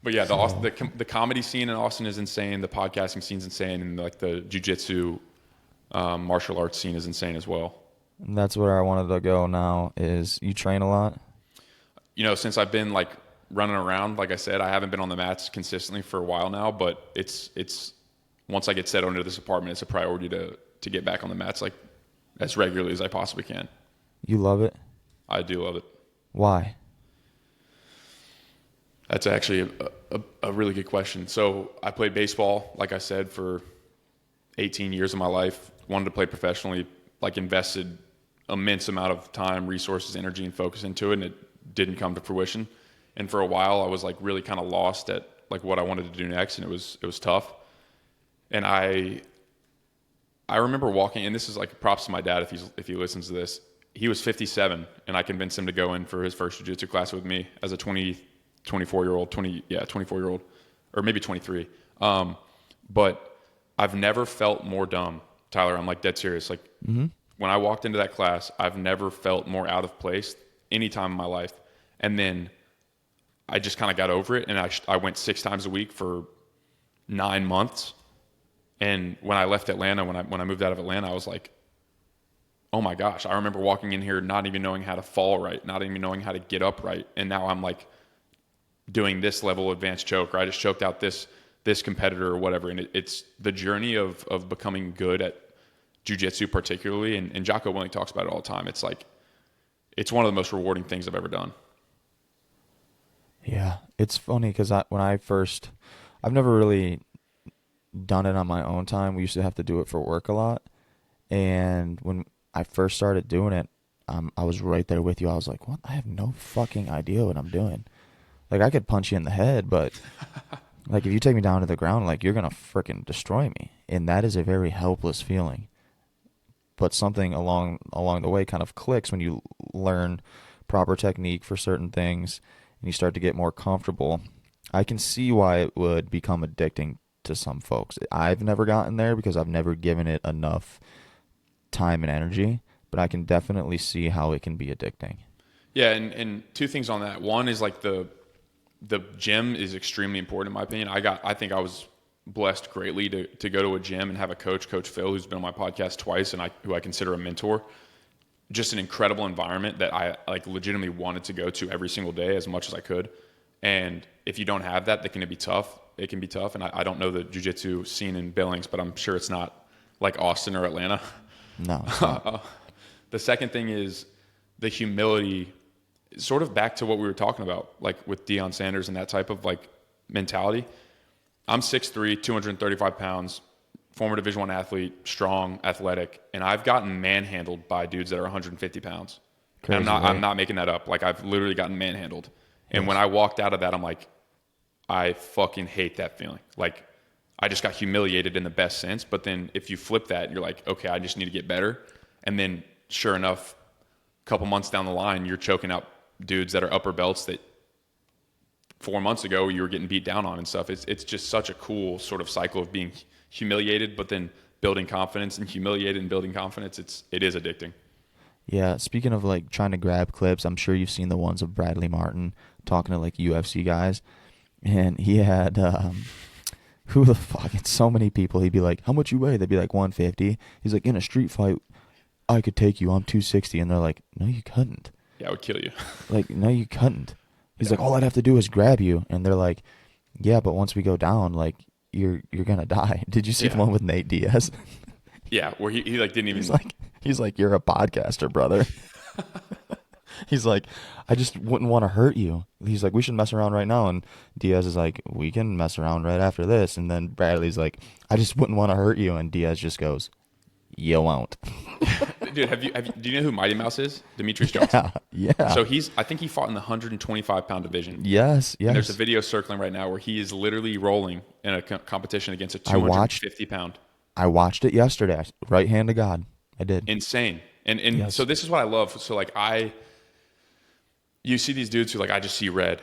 B: But yeah, the comedy scene in Austin is insane. The podcasting scene's insane, and like the jiu-jitsu martial arts scene is insane as well.
A: And that's where I wanted to go now. Is you train a lot?
B: You know, since I've been like running around, like I said, I haven't been on the mats consistently for a while now. But it's once I get settled into this apartment, it's a priority to get back on the mats like as regularly as I possibly can.
A: You love it?
B: I do love it.
A: Why?
B: That's actually a really good question. So I played baseball, like I said, for 18 years of my life. Wanted to play professionally, like invested immense amount of time, resources, energy, and focus into it, and it didn't come to fruition. And for a while, I was like really kind of lost at like what I wanted to do next, and it was tough. And I remember walking, and this is like props to my dad if he listens to this. He was 57, and I convinced him to go in for his first jiu-jitsu class with me as a 24-year-old, or maybe 23. But I've never felt more dumb, Tyler. I'm like dead serious. Like when I walked into that class, I've never felt more out of place any time in my life. And then I just kind of got over it, and I went 6 times a week for 9 months. And when I left Atlanta, when I moved out of Atlanta, I was like, oh my gosh, I remember walking in here not even knowing how to fall right, not even knowing how to get up right. And now I'm like doing this level of advanced choke, or I just choked out this competitor or whatever. And it's the journey of becoming good at jiu-jitsu particularly. And Jocko Willink talks about it all the time. It's like, it's one of the most rewarding things I've ever done.
A: Yeah. It's funny because I've never really done it on my own time. We used to have to do it for work a lot. And when I first started doing it, I was right there with you. I was like, what? I have no fucking idea what I'm doing. Like, I could punch you in the head, but like if you take me down to the ground, like you're going to freaking destroy me. And that is a very helpless feeling. But something along the way kind of clicks when you learn proper technique for certain things and you start to get more comfortable. I can see why it would become addicting to some folks. I've never gotten there because I've never given it enough time and energy, but I can definitely see how it can be addicting.
B: Yeah, and 2 things on that. One is like the gym is extremely important in my opinion. I think I was blessed greatly to go to a gym and have a coach, Coach Phil, who's been on my podcast twice and who I consider a mentor. Just an incredible environment that I like legitimately wanted to go to every single day as much as I could. And if you don't have that can be tough. It can be tough. And I don't know the jiu-jitsu scene in Billings, but I'm sure it's not like Austin or Atlanta.
A: No. It's not.
B: The second thing is the humility, sort of back to what we were talking about, like with Deion Sanders and that type of like mentality. I'm 6'3", 235 pounds, former Division I athlete, strong, athletic, and I've gotten manhandled by dudes that are 150 pounds. Crazy, and I'm not making that up. Like I've literally gotten manhandled. And when I walked out of that, I'm like, I fucking hate that feeling. Like I just got humiliated in the best sense. But then if you flip that, you're like, okay, I just need to get better. And then sure enough, a couple months down the line, you're choking out dudes that are upper belts that 4 months ago you were getting beat down on and stuff. It's just such a cool sort of cycle of being humiliated, but then building confidence, and humiliated and building confidence. It is addicting.
A: Yeah. Speaking of like trying to grab clips, I'm sure you've seen the ones of Bradley Martin talking to like UFC guys, and he had Who the fuck? It's so many people. He'd be like, how much you weigh? They'd be like 150. He's like, in a street fight, I could take you. I'm 260. And they're like, no, you couldn't.
B: Yeah, I would kill you.
A: Like, no, you couldn't. He's
B: Yeah.
A: like, all I'd have to do is grab you. And they're like, yeah, but once we go down, like, you're gonna die. Did you see the
B: Yeah.
A: one with Nate Diaz?
B: Yeah, where he like didn't
A: He's
B: even.
A: like, he's like, you're a podcaster, brother. He's like, I just wouldn't want to hurt you. He's like, we should mess around right now. And Diaz is like, we can mess around right after this. And then Bradley's like, I just wouldn't want to hurt you. And Diaz just goes, you won't.
B: Dude, do you know who Mighty Mouse is? Demetrius Johnson.
A: Yeah, yeah.
B: So I think he fought in the 125 pound division.
A: Yes,
B: And there's a
A: yes.
B: video circling right now where he is literally rolling in a competition against a
A: I watched
B: 250 pound.
A: I watched it yesterday. Right hand to God. I did.
B: Insane. And
A: Yes.
B: so this is what I love. So like you see these dudes who like, I just see red.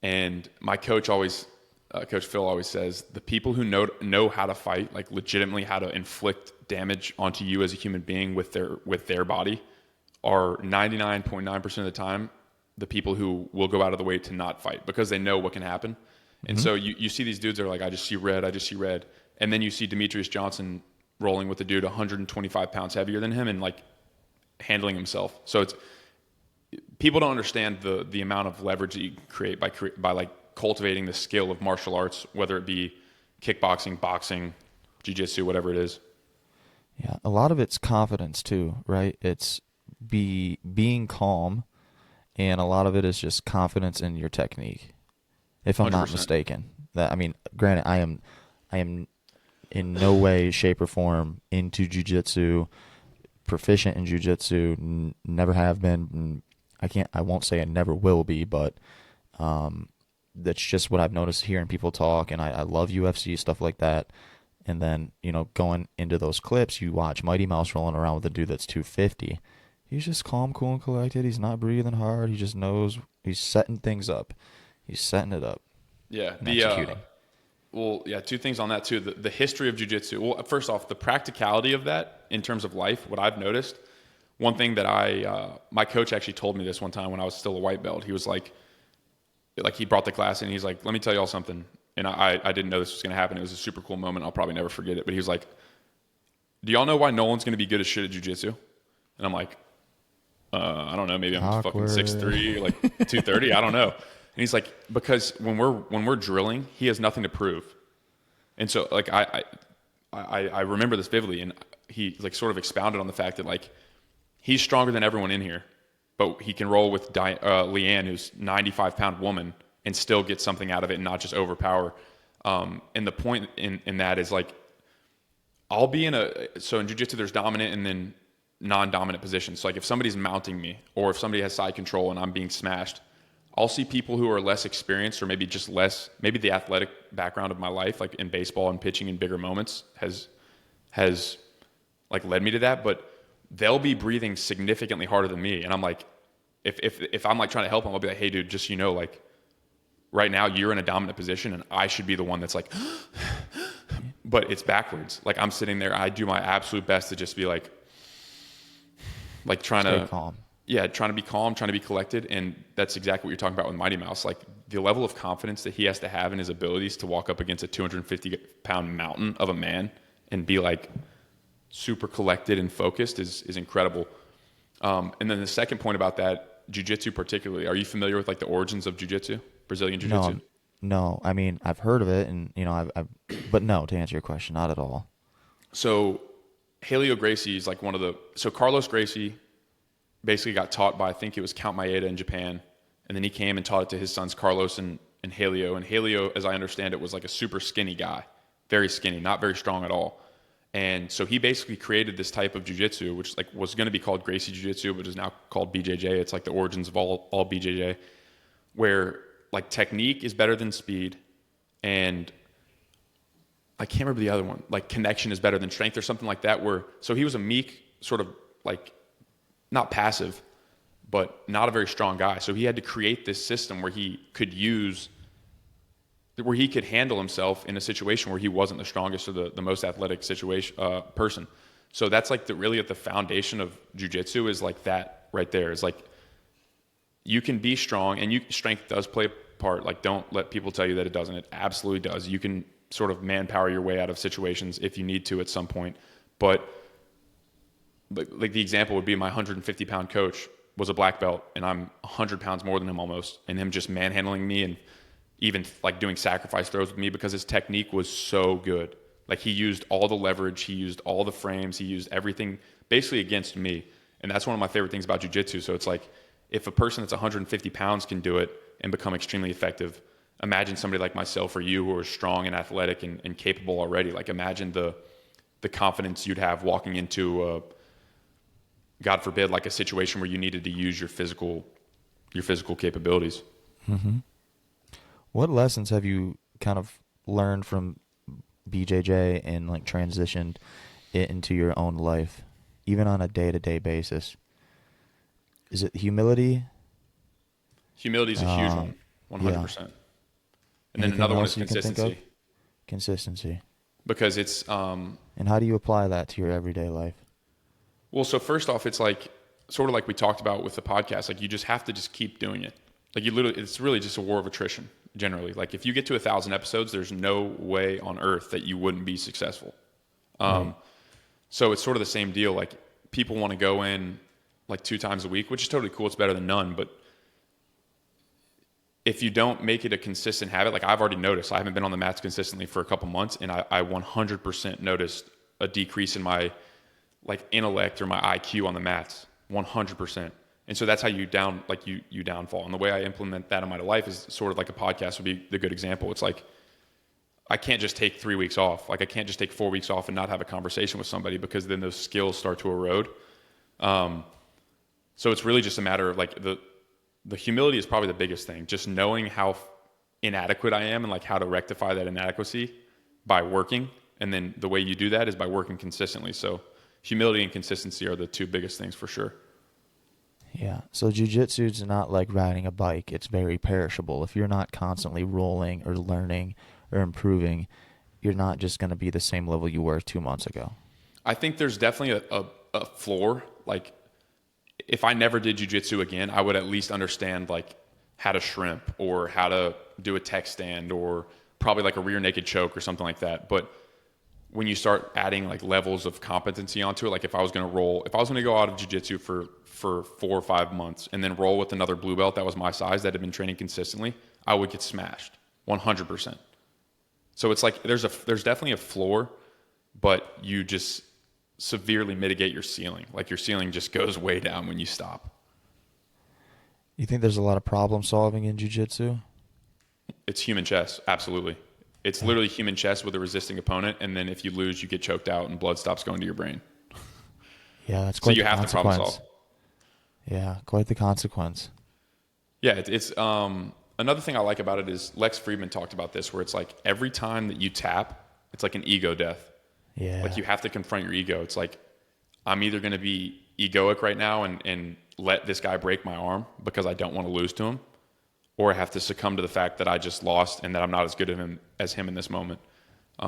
B: And my coach always, Coach Phil always says, the people who know how to fight, like legitimately how to inflict damage onto you as a human being with their body, are 99.9% of the time the people who will go out of the way to not fight because they know what can happen. And so you see these dudes that are like, I just see red. And then you see Demetrius Johnson rolling with a dude 125 pounds heavier than him and like handling himself. So it's people don't understand the amount of leverage that you create by like cultivating the skill of martial arts, whether it be kickboxing, boxing, jiu-jitsu, whatever it is.
A: Yeah, a lot of it's confidence too, right? It's being calm, and a lot of it is just confidence in your technique. If I'm not
B: 100%.
A: mistaken, that I mean, granted, I am in no way, shape, or form into jujitsu, proficient in jujitsu, never have been. I won't say I never will be, but that's just what I've noticed hearing people talk, and I love UFC stuff like that. And then, going into those clips, you watch Mighty Mouse rolling around with a dude that's 250. He's just calm, cool, and collected. He's not breathing hard. He just knows he's setting things up. He's setting it up
B: Yeah.
A: and executing.
B: Well, yeah, two things on that too. The history of jiu-jitsu. Well, first off, the practicality of that in terms of life, what I've noticed, one thing that my coach actually told me this one time when I was still a white belt. He was like he brought the class in and he's like, let me tell y'all something. And I didn't know this was going to happen. It was a super cool moment. I'll probably never forget it. But he was like, do y'all know why Nolan's going to be good as shit at jiu-jitsu? And I'm like, I don't know. Maybe I'm fucking
A: Awkward.
B: 6'3", like 230. I don't know. And he's like, because when we're drilling, he has nothing to prove. And so like I remember this vividly, and he like sort of expounded on the fact that like he's stronger than everyone in here, but he can roll with Leanne, who's 95-pound woman, and still get something out of it and not just overpower. And the point in that is like, I'll be so in jiu-jitsu there's dominant and then non-dominant positions. So like if somebody's mounting me or if somebody has side control and I'm being smashed, I'll see people who are less experienced or maybe just maybe the athletic background of my life, like in baseball and pitching in bigger moments has like led me to that, but they'll be breathing significantly harder than me. And I'm like, if I'm like trying to help them, I'll be like, hey dude, just, like right now you're in a dominant position and I should be the one that's like, but it's backwards. Like I'm sitting there, I do my absolute best to just be like trying
A: Stay
B: to
A: calm.
B: Yeah, trying to be calm, trying to be collected, and that's exactly what you're talking about with Mighty Mouse. Like the level of confidence that he has to have in his abilities to walk up against a 250-pound mountain of a man and be like super collected and focused is incredible. And then the second point about that, jiu-jitsu particularly, are you familiar with like the origins of jiu-jitsu, Brazilian jiu-jitsu?
A: No. I mean, I've heard of it, and but no. To answer your question, not at all.
B: So Helio Gracie is like so Carlos Gracie basically got taught by, I think it was Count Maeda in Japan. And then he came and taught it to his sons, Carlos and Helio. And Helio, as I understand it, was like a super skinny guy, very skinny, not very strong at all. And so he basically created this type of jiu-jitsu, which like was going to be called Gracie Jiu-Jitsu, but is now called BJJ. It's like the origins of all BJJ, where like technique is better than speed. And I can't remember the other one, like connection is better than strength or something like that. So he was a meek, sort of like, not passive, but not a very strong guy. So he had to create this system where he could handle himself in a situation where he wasn't the strongest or the most athletic person. So that's like really at the foundation of jiu-jitsu is like that right there. Is like you can be strong, and strength does play a part. Like don't let people tell you that it doesn't. It absolutely does. You can sort of manpower your way out of situations if you need to at some point. But like the example would be my 150 pound coach was a black belt and I'm 100 pounds more than him almost, and him just manhandling me and even like doing sacrifice throws with me because his technique was so good. Like he used all the leverage, he used all the frames, he used everything basically against me. And that's one of my favorite things about jiu-jitsu. So it's like, if a person that's 150 pounds can do it and become extremely effective, imagine somebody like myself or you who are strong and athletic and capable already. Like imagine the confidence you'd have walking into God forbid, like a situation where you needed to use your physical capabilities.
A: Mm-hmm. What lessons have you kind of learned from BJJ and like transitioned it into your own life, even on a day-to-day basis? Is it humility?
B: Humility is a huge one, 100%.
A: Yeah.
B: And then another one is consistency.
A: Consistency.
B: Because it's...
A: and how do you apply that to your everyday life?
B: Well, so first off, it's like sort of like we talked about with the podcast. Like you just have to just keep doing it. Like it's really just a war of attrition generally. Like if you get to 1,000 episodes, there's no way on earth that you wouldn't be successful.
A: Right.
B: So it's sort of the same deal. Like people want to go in like 2 times a week, which is totally cool. It's better than none. But if you don't make it a consistent habit, like I've already noticed, I haven't been on the mats consistently for a couple months, and I 100% noticed a decrease in my like intellect or my IQ on the mats, 100%. And so that's how you downfall. And the way I implement that in my life is sort of like a podcast would be the good example. It's like, I can't just take 3 weeks off. Like I can't just take 4 weeks off and not have a conversation with somebody, because then those skills start to erode. So it's really just a matter of like the humility is probably the biggest thing. Just knowing how inadequate I am and like how to rectify that inadequacy by working. And then the way you do that is by working consistently. So humility and consistency are the 2 biggest things for sure.
A: Yeah. So jiu-jitsu is not like riding a bike. It's very perishable. If you're not constantly rolling or learning or improving, you're not just going to be the same level you were 2 months ago.
B: I think there's definitely a floor. Like if I never did jiu-jitsu again, I would at least understand like how to shrimp or how to do a tech stand or probably like a rear naked choke or something like that. But when you start adding like levels of competency onto it, like if I was going to go out of jiu-jitsu for 4 or 5 months and then roll with another blue belt that was my size that had been training consistently, I would get smashed 100%. So it's like there's definitely a floor, but you just severely mitigate your ceiling. Like your ceiling just goes way down when you stop.
A: You think there's a lot of problem solving in jiu-jitsu?
B: It's human chess, absolutely. It's literally human chess with a resisting opponent, and then if you lose, you get choked out and blood stops going to your brain.
A: Yeah, that's quite
B: so you
A: the
B: have to problem
A: consequence.
B: solve.
A: Yeah, quite the consequence.
B: Yeah, it's another thing I like about it is Lex Friedman talked about this, where it's like every time that you tap, it's like an ego death.
A: Yeah.
B: Like you have to confront your ego. It's like I'm either going to be egoic right now and let this guy break my arm because I don't want to lose to him, or I have to succumb to the fact that I just lost and that I'm not as good as him in this moment.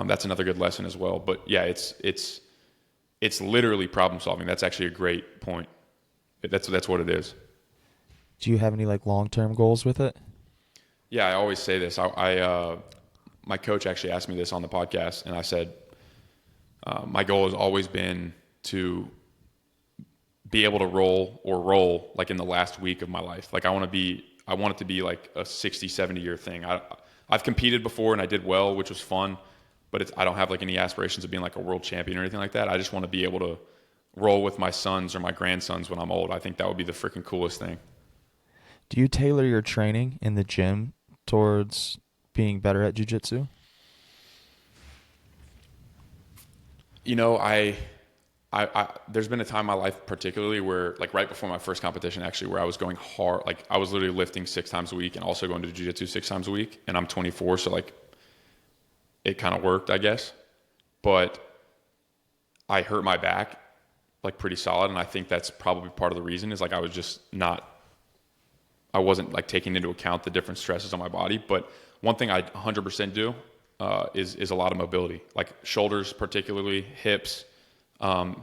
B: That's another good lesson as well. But yeah, it's literally problem solving. That's actually a great point. That's what it is.
A: Do you have any like long-term goals with it?
B: Yeah, I always say this. My coach actually asked me this on the podcast, and I said, my goal has always been to be able to roll like in the last week of my life. Like I want it to be like a 60, 70 year thing. I've competed before and I did well, which was fun, but I don't have like any aspirations of being like a world champion or anything like that. I just want to be able to roll with my sons or my grandsons when I'm old. I think that would be the freaking coolest thing.
A: Do you tailor your training in the gym towards being better at jiu-jitsu?
B: You know, I there's been a time in my life particularly where like right before my first competition actually where I was going hard. Like I was literally lifting 6 times a week and also going to jiu-jitsu 6 times a week. And I'm 24. So like it kind of worked, I guess. But I hurt my back like pretty solid. And I think that's probably part of the reason is like I wasn't like taking into account the different stresses on my body. But one thing I 100% do is a lot of mobility, like shoulders, particularly hips, and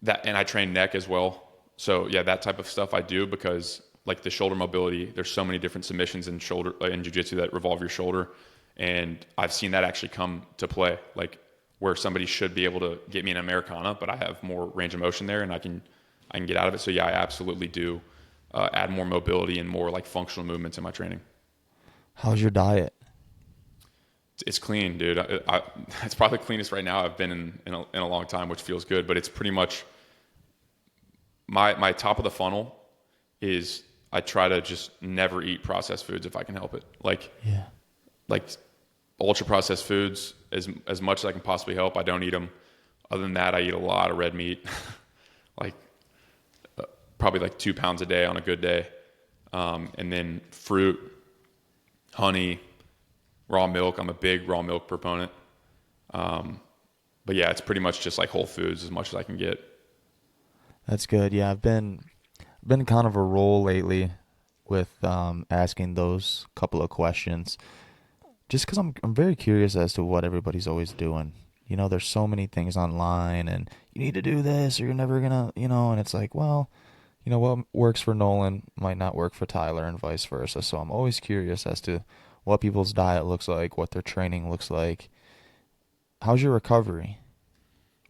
B: I train neck as well. So yeah, that type of stuff I do because like the shoulder mobility, there's so many different submissions in jiu-jitsu that revolve your shoulder. And I've seen that actually come to play, like where somebody should be able to get me an Americana, but I have more range of motion there and I can get out of it. So yeah, I absolutely do add more mobility and more like functional movements in my training.
A: How's your diet?
B: It's clean, dude. It's probably the cleanest right now I've been in a long time, which feels good. But it's pretty much my top of the funnel is I try to just never eat processed foods if I can help it. Like ultra processed foods as much as I can possibly help. I don't eat them. Other than that, I eat a lot of red meat, like probably like 2 pounds a day on a good day, and then fruit, honey. Raw milk. I'm a big raw milk proponent. But yeah, it's pretty much just like whole foods as much as I can get.
A: That's good. Yeah, I've been kind of a roll lately with asking those couple of questions, just because I'm very curious as to what everybody's always doing. You know, there's so many things online, and you need to do this, or you're never gonna, and it's like, well, what works for Nolan might not work for Tyler, and vice versa. So I'm always curious as to what people's diet looks like, what their training looks like. How's your recovery?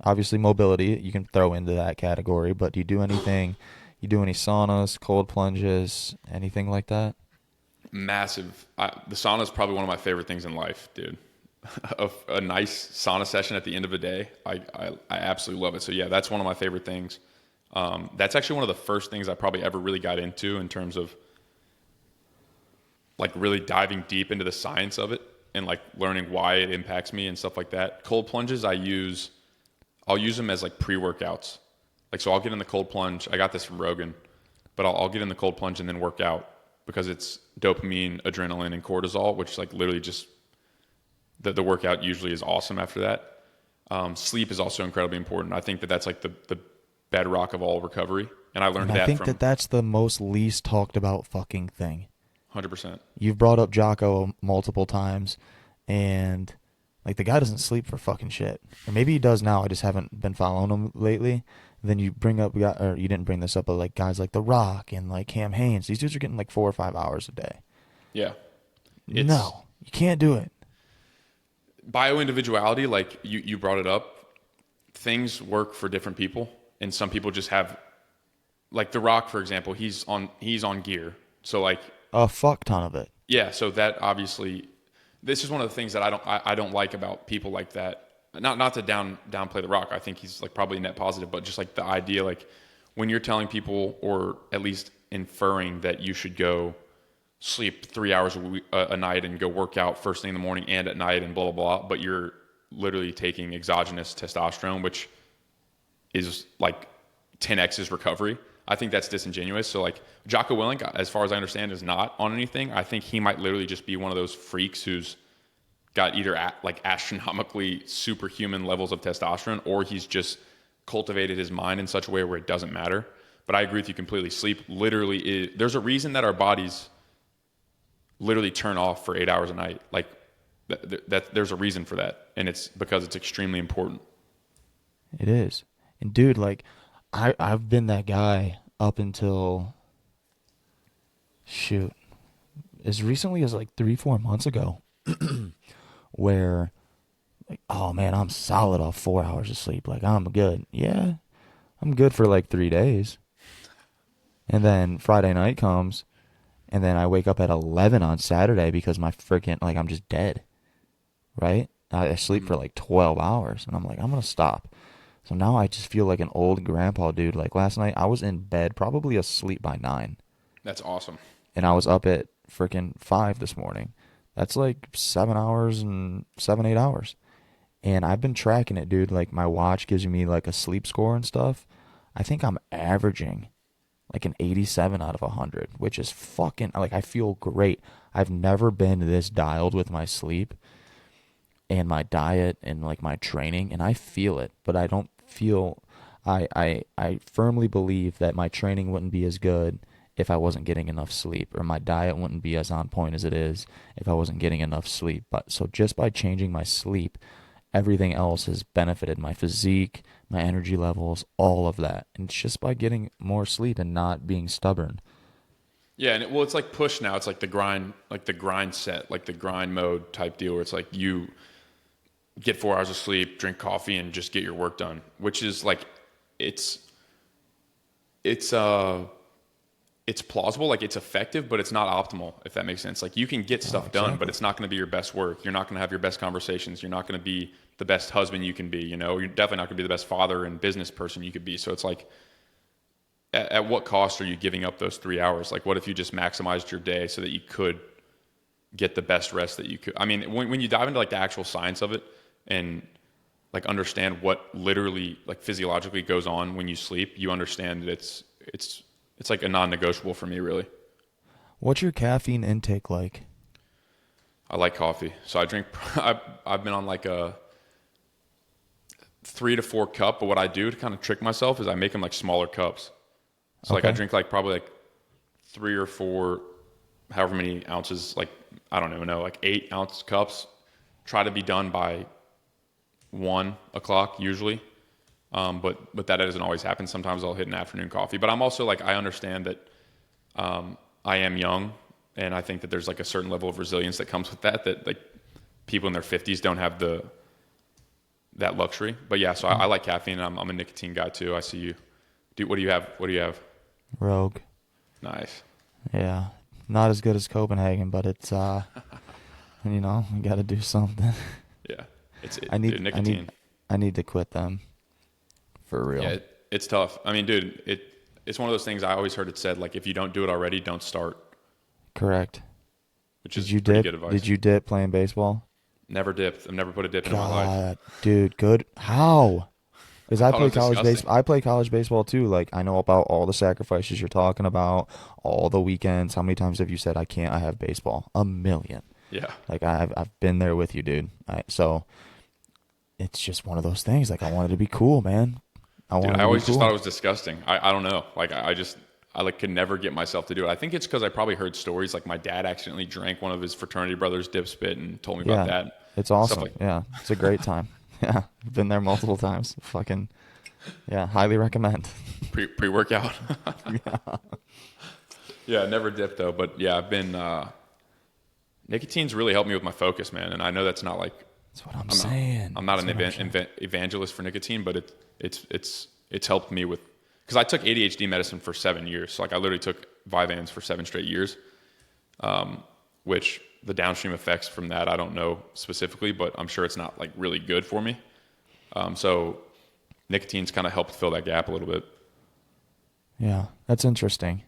A: Obviously, mobility, you can throw into that category, but do you do anything? You do any saunas, cold plunges, anything like that?
B: Massive. The sauna is probably one of my favorite things in life, dude. A nice sauna session at the end of the day, I absolutely love it. So yeah, that's one of my favorite things. That's actually one of the first things I probably ever really got into in terms of like really diving deep into the science of it and like learning why it impacts me and stuff like that. Cold plunges, I'll use them as like pre-workouts. Like, so I'll get in the cold plunge. I got this from Rogan, but I'll get in the cold plunge and then work out because it's dopamine, adrenaline, and cortisol, which like literally just the workout usually is awesome after that. Sleep is also incredibly important. I think that's like the bedrock of all recovery. And I learned that from...
A: that's the most least talked about fucking thing.
B: 100%.
A: You've brought up Jocko multiple times, and like the guy doesn't sleep for fucking shit. Or maybe he does now. I just haven't been following him lately. Then you bring up, or you didn't bring this up, but like guys like The Rock and like Cam Hanes, these dudes are getting like 4 or 5 hours a day.
B: Yeah.
A: No, you can't do it.
B: Bioindividuality, like you brought it up, things work for different people, and some people just have, like The Rock, for example, he's on gear. So like
A: a fuck ton of it.
B: Yeah, so that obviously, this is one of the things that I don't like about people like that. Not to downplay The Rock. I think he's like probably net positive, but just like the idea, like when you're telling people, or at least inferring that you should go sleep 3 hours a night and go work out first thing in the morning and at night and blah blah blah, but you're literally taking exogenous testosterone, which is like 10x's recovery. I think that's disingenuous. So like Jocko Willink, as far as I understand, is not on anything. I think he might literally just be one of those freaks who's got either like astronomically superhuman levels of testosterone, or he's just cultivated his mind in such a way where it doesn't matter. But I agree with you completely. Sleep literally is, there's a reason that our bodies literally turn off for 8 hours a night. Like that there's a reason for that. And it's because it's extremely important.
A: It is. And dude, like I've been that guy up until, shoot, as recently as like 3-4 months ago, where like, oh man, I'm solid off 4 hours of sleep. Like I'm good. Yeah, I'm good for like 3 days. And then Friday night comes, and then I wake up at 11 on Saturday because my freaking, like I'm just dead. Right? I sleep for like 12 hours, and I'm like, I'm going to stop. So now I just feel like an old grandpa, dude. Like last night, I was in bed, probably asleep by 9.
B: That's awesome.
A: And I was up at freaking 5 this morning. That's like 7 hours and 8 hours. And I've been tracking it, dude. Like my watch gives me like a sleep score and stuff. I think I'm averaging like an 87 out of 100, which is fucking, like I feel great. I've never been this dialed with my sleep and my diet and like my training, and I feel it, but I don't feel, I firmly believe that my training wouldn't be as good if I wasn't getting enough sleep, or my diet wouldn't be as on point as it is if I wasn't getting enough sleep. But so just by changing my sleep, everything else has benefited, my physique, my energy levels, all of that. And it's just by getting more sleep and not being stubborn.
B: Yeah, and it's like push now. It's like the grind set, like the grind mode type deal where it's like you get 4 hours of sleep, drink coffee, and just get your work done. Which is like, it's it's uh it's plausible, like it's effective, but it's not optimal, if that makes sense. Like you can get stuff done, but it's not going to be your best work. You're not going to have your best conversations. You're not going to be the best husband you can be. You know, you're definitely not going to be the best father and business person you could be. So it's like, at what cost are you giving up those 3 hours? Like, what if you just maximized your day so that you could get the best rest that you could? I mean, when you dive into like the actual science of it and like understand what literally like physiologically goes on when you sleep, you understand that it's like a non-negotiable for me, really.
A: What's your caffeine intake like?
B: I like coffee, so I drink. I've been on like a 3 to 4 cup, but what I do to kind of trick myself is I make them like smaller cups. So like I drink like probably like 3 or 4, however many ounces, like I don't even know, like 8-ounce cups. Try to be done by 1 o'clock usually. But that doesn't always happen. Sometimes I'll hit an afternoon coffee. But I'm also like, I understand that I am young, and I think that there's like a certain level of resilience that comes with that like people in their 50s don't have that luxury. But yeah, so I like caffeine. I'm a nicotine guy too. I see you. What do you have? What do you have?
A: Rogue.
B: Nice.
A: Yeah. Not as good as Copenhagen, but it's you know, we got to do something.
B: Yeah.
A: Dude,
B: nicotine.
A: I need to quit them. For real.
B: Yeah, it's tough. I mean, dude, it's one of those things I always heard it said, like, if you don't do it already, don't start.
A: Correct.
B: Which is pretty good advice.
A: Did you dip playing baseball?
B: Never dipped. I've never put a dip in my life.
A: Dude, good. How? Because I play college
B: disgusting.
A: I play college baseball too. Like I know about all the sacrifices you're talking about, all the weekends. How many times have you said I can't? I have baseball. A million.
B: Yeah.
A: Like I've been there with you, dude. So it's just one of those things. Like I wanted to be cool, man.
B: I always just thought it was disgusting. I don't know. Like I like could never get myself to do it. I think it's because I probably heard stories like my dad accidentally drank one of his fraternity brothers' dip spit and told me about that.
A: It's awesome. Yeah, it's a great time. Yeah, I've been there multiple times. Fucking, yeah, highly recommend.
B: Pre-workout.
A: Yeah.
B: Yeah, never dipped though. But yeah, I've been. Nicotine's really helped me with my focus, man. And I know that's not like.
A: That's what I'm saying.
B: I'm not an evangelist for nicotine, but it's helped me with, because I took ADHD medicine for 7 years. So like I literally took Vyvanse for 7 straight years, which the downstream effects from that I don't know specifically, but I'm sure it's not like really good for me. So nicotine's kind of helped fill that gap a little bit.
A: Yeah, that's interesting.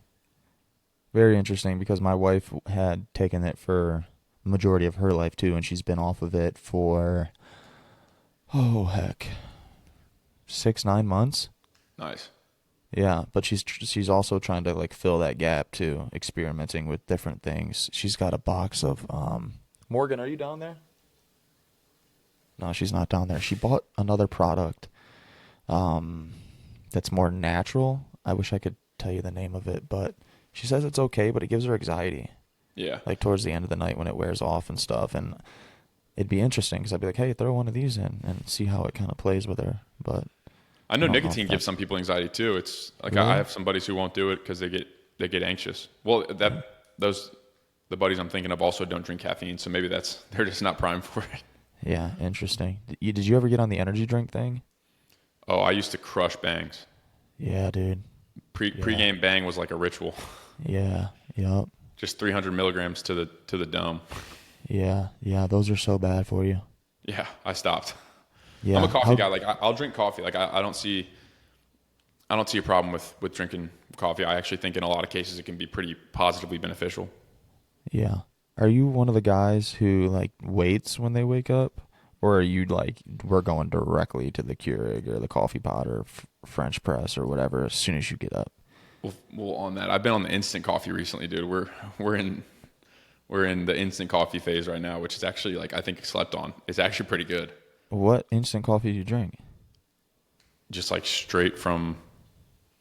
A: Very interesting, because my wife had taken it for the majority of her life too, and she's been off of it for, 6-9 months.
B: Nice.
A: Yeah, but she's also trying to like fill that gap too, experimenting with different things. She's got a box of Morgan, are you down there? No, she's not down there. She bought another product that's more natural. I wish I could tell you the name of it, but she says it's okay, but it gives her anxiety.
B: Yeah.
A: Like towards the end of the night when it wears off and stuff, and it'd be interesting because I'd be like, hey, throw one of these in and see how it kind of plays with her. But
B: I know nicotine gives some people anxiety too. It's like
A: really?
B: I have some buddies who won't do it because they get anxious. Well, the buddies I'm thinking of also don't drink caffeine, so maybe they're just not primed for it.
A: Yeah, interesting. Did you ever get on the energy drink thing?
B: Oh, I used to crush bangs.
A: Yeah, dude.
B: Pre-game bang was like a ritual.
A: Yeah, yep.
B: Just 300 milligrams to the dome.
A: Yeah, those are so bad for you.
B: Yeah, I stopped.
A: Yeah.
B: I'm a coffee guy. Like I'll drink coffee. Like I don't see a problem with drinking coffee. I actually think in a lot of cases it can be pretty positively beneficial.
A: Yeah. Are you one of the guys who like waits when they wake up, or are you like we're going directly to the Keurig or the coffee pot or French press or whatever as soon as you get up?
B: Well, on that, I've been on the instant coffee recently, dude. We're in the instant coffee phase right now, which is actually like I think slept on. It's actually pretty good.
A: What instant coffee do you drink?
B: Just like straight from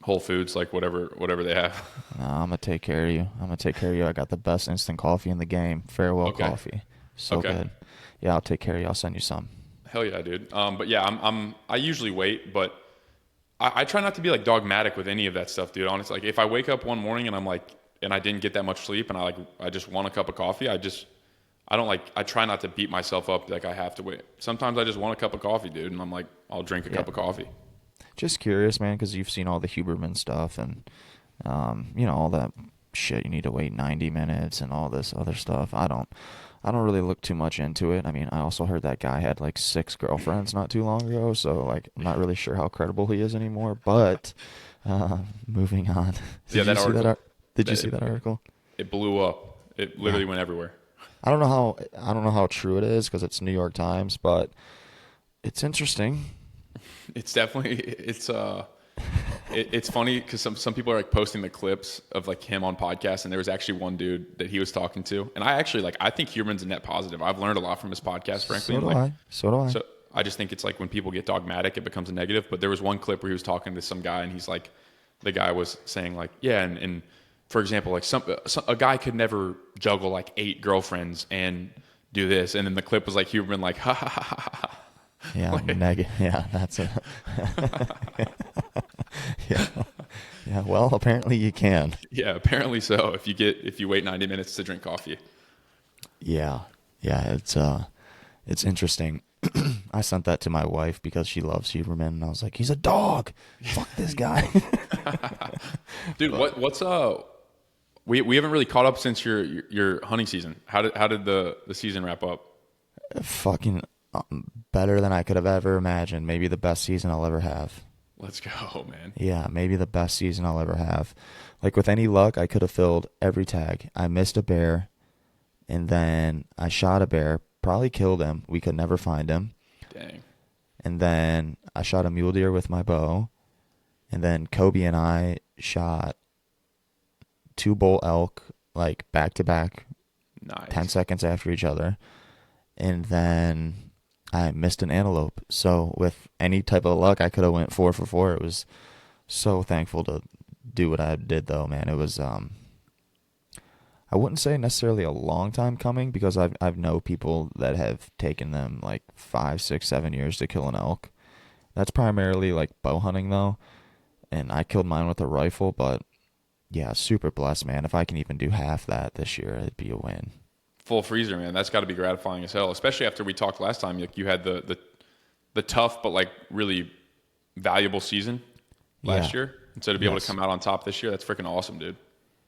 B: Whole Foods, like whatever they have.
A: No, I'm gonna take care of you. I got the best instant coffee in the game. Farewell Coffee. So good. Yeah, I'll take care of you. I'll send you some.
B: Hell yeah, dude. But yeah, I usually wait, but I try not to be like dogmatic with any of that stuff, dude. Honestly, like if I wake up one morning and I'm like, and I didn't get that much sleep, and I just want a cup of coffee. I try not to beat myself up like I have to wait. Sometimes I just want a cup of coffee, dude, and I'm like, I'll drink a cup of coffee.
A: Just curious, man, because you've seen all the Huberman stuff and, all that shit. You need to wait 90 minutes and all this other stuff. I don't really look too much into it. I mean, I also heard that guy had like 6 girlfriends not too long ago, so like I'm not really sure how credible he is anymore. But moving on. Did you see that article?
B: It blew up. It literally went everywhere.
A: I don't know how true it is because it's New York Times, but it's interesting.
B: It's definitely it's funny because some people are like posting the clips of like him on podcasts, and there was actually one dude that he was talking to, and I actually I think Huberman's a net positive. I've learned a lot from his podcast, frankly.
A: So do I.
B: So I just think it's like when people get dogmatic, it becomes a negative. But there was one clip where he was talking to some guy, and he's like, the guy was saying like, yeah, and for example, like a guy could never juggle like 8 girlfriends and do this, and then the clip was like Huberman like, ha ha ha ha ha.
A: Yeah, negative. Yeah, that's it. Yeah. Well, apparently you can.
B: Yeah, apparently so. If you wait 90 minutes to drink coffee.
A: Yeah. It's interesting. I sent that to my wife because she loves Huberman, and I was like, he's a dog. Fuck this guy.
B: Dude, what's we haven't really caught up since your hunting season. How did the season wrap up?
A: Fucking better than I could have ever imagined. Maybe the best season I'll ever have.
B: Let's go, man.
A: Yeah, maybe the best season I'll ever have. Like with any luck, I could have filled every tag. I missed a bear, and then I shot a bear, probably killed him. We could never find him.
B: Dang.
A: And then I shot a mule deer with my bow, and then Kobe and I shot 2 bull elk, like back to back,
B: Nice.
A: 10 seconds after each other. And then I missed an antelope. So with any type of luck, I could have went 4 for 4. It was so thankful to do what I did, though, man. It was I wouldn't say necessarily a long time coming because I've know people that have taken them like 5, 6, 7 years to kill an elk. That's primarily like bow hunting though, and I killed mine with a rifle. But yeah, super blessed, man. If I can even do half that this year, it'd be a win.
B: Full freezer, man. That's got to be gratifying as hell, especially after we talked last time. You had the tough but like really valuable season last year. And so to be able to come out on top this year, that's freaking awesome, dude.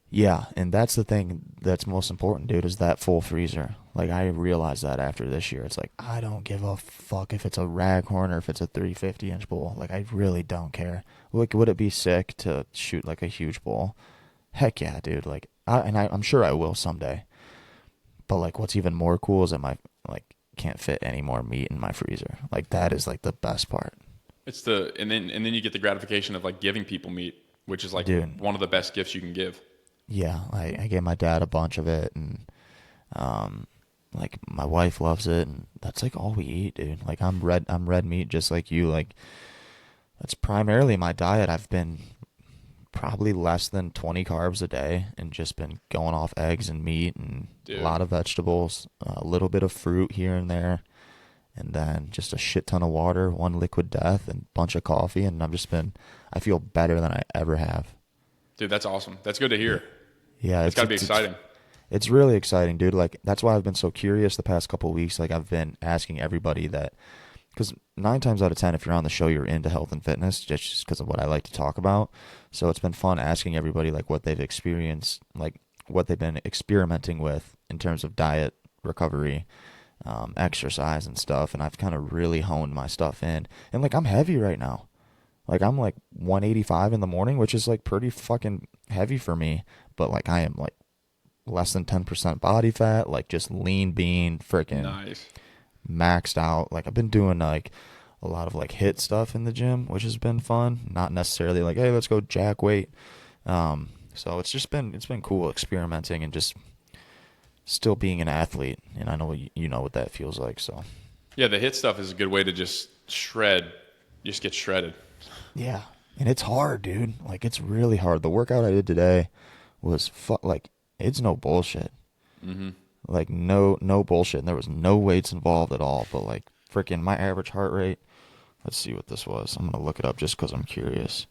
A: Yeah, and that's the thing that's most important, dude, is that full freezer. Like, I realized that after this year. It's like, I don't give a fuck if it's a raghorn or if it's a 350-inch bull. Like, I really don't care. Like, would it be sick to shoot, like, a huge bull? Heck yeah, dude. Like, I'm sure I will someday. But, like, what's even more cool is that can't fit any more meat in my freezer. Like, that is, like, the best part.
B: It's and then you get the gratification of, like, giving people meat, which is, like, dude, one of the best gifts you can give. Yeah,
A: I gave my dad a bunch of it, and like my wife loves it, and that's like all we eat, dude. Like I'm red meat just like you. Like that's primarily my diet. I've been probably less than 20 carbs a day and just been going off eggs and meat and a lot of vegetables, a little bit of fruit here and there, and then just a shit ton of water, 1 liquid death, and a bunch of coffee, and I feel better than I ever have.
B: Dude, that's awesome. That's good to hear.
A: Yeah,
B: it's got to be exciting.
A: It's really exciting, dude. Like, that's why I've been so curious the past couple of weeks. Like, I've been asking everybody that, because 9 times out of 10, if you're on the show, you're into health and fitness just because of what I like to talk about. So it's been fun asking everybody, like, what they've experienced, like, what they've been experimenting with in terms of diet, recovery, exercise, and stuff. And I've kind of really honed my stuff in. And, like, I'm heavy right now. Like, I'm, like, 185 in the morning, which is, like, pretty fucking heavy for me. But, like, I am, like, less than 10% body fat, like, just lean bean, freaking
B: nice,
A: maxed out. Like, I've been doing, like, a lot of, like, HIIT stuff in the gym, which has been fun. Not necessarily, like, hey, let's go jack weight. So it's been cool experimenting and just still being an athlete. And I know you know what that feels like, so.
B: Yeah, the HIIT stuff is a good way to just just get shredded.
A: Yeah, and it's hard, dude. Like, it's really hard. The workout I did today was like, it's no bullshit.
B: Mm-hmm.
A: Like, no bullshit. And there was no weights involved at all. But, like, freaking my average heart rate, let's see what this was. I'm going to look it up just because I'm curious.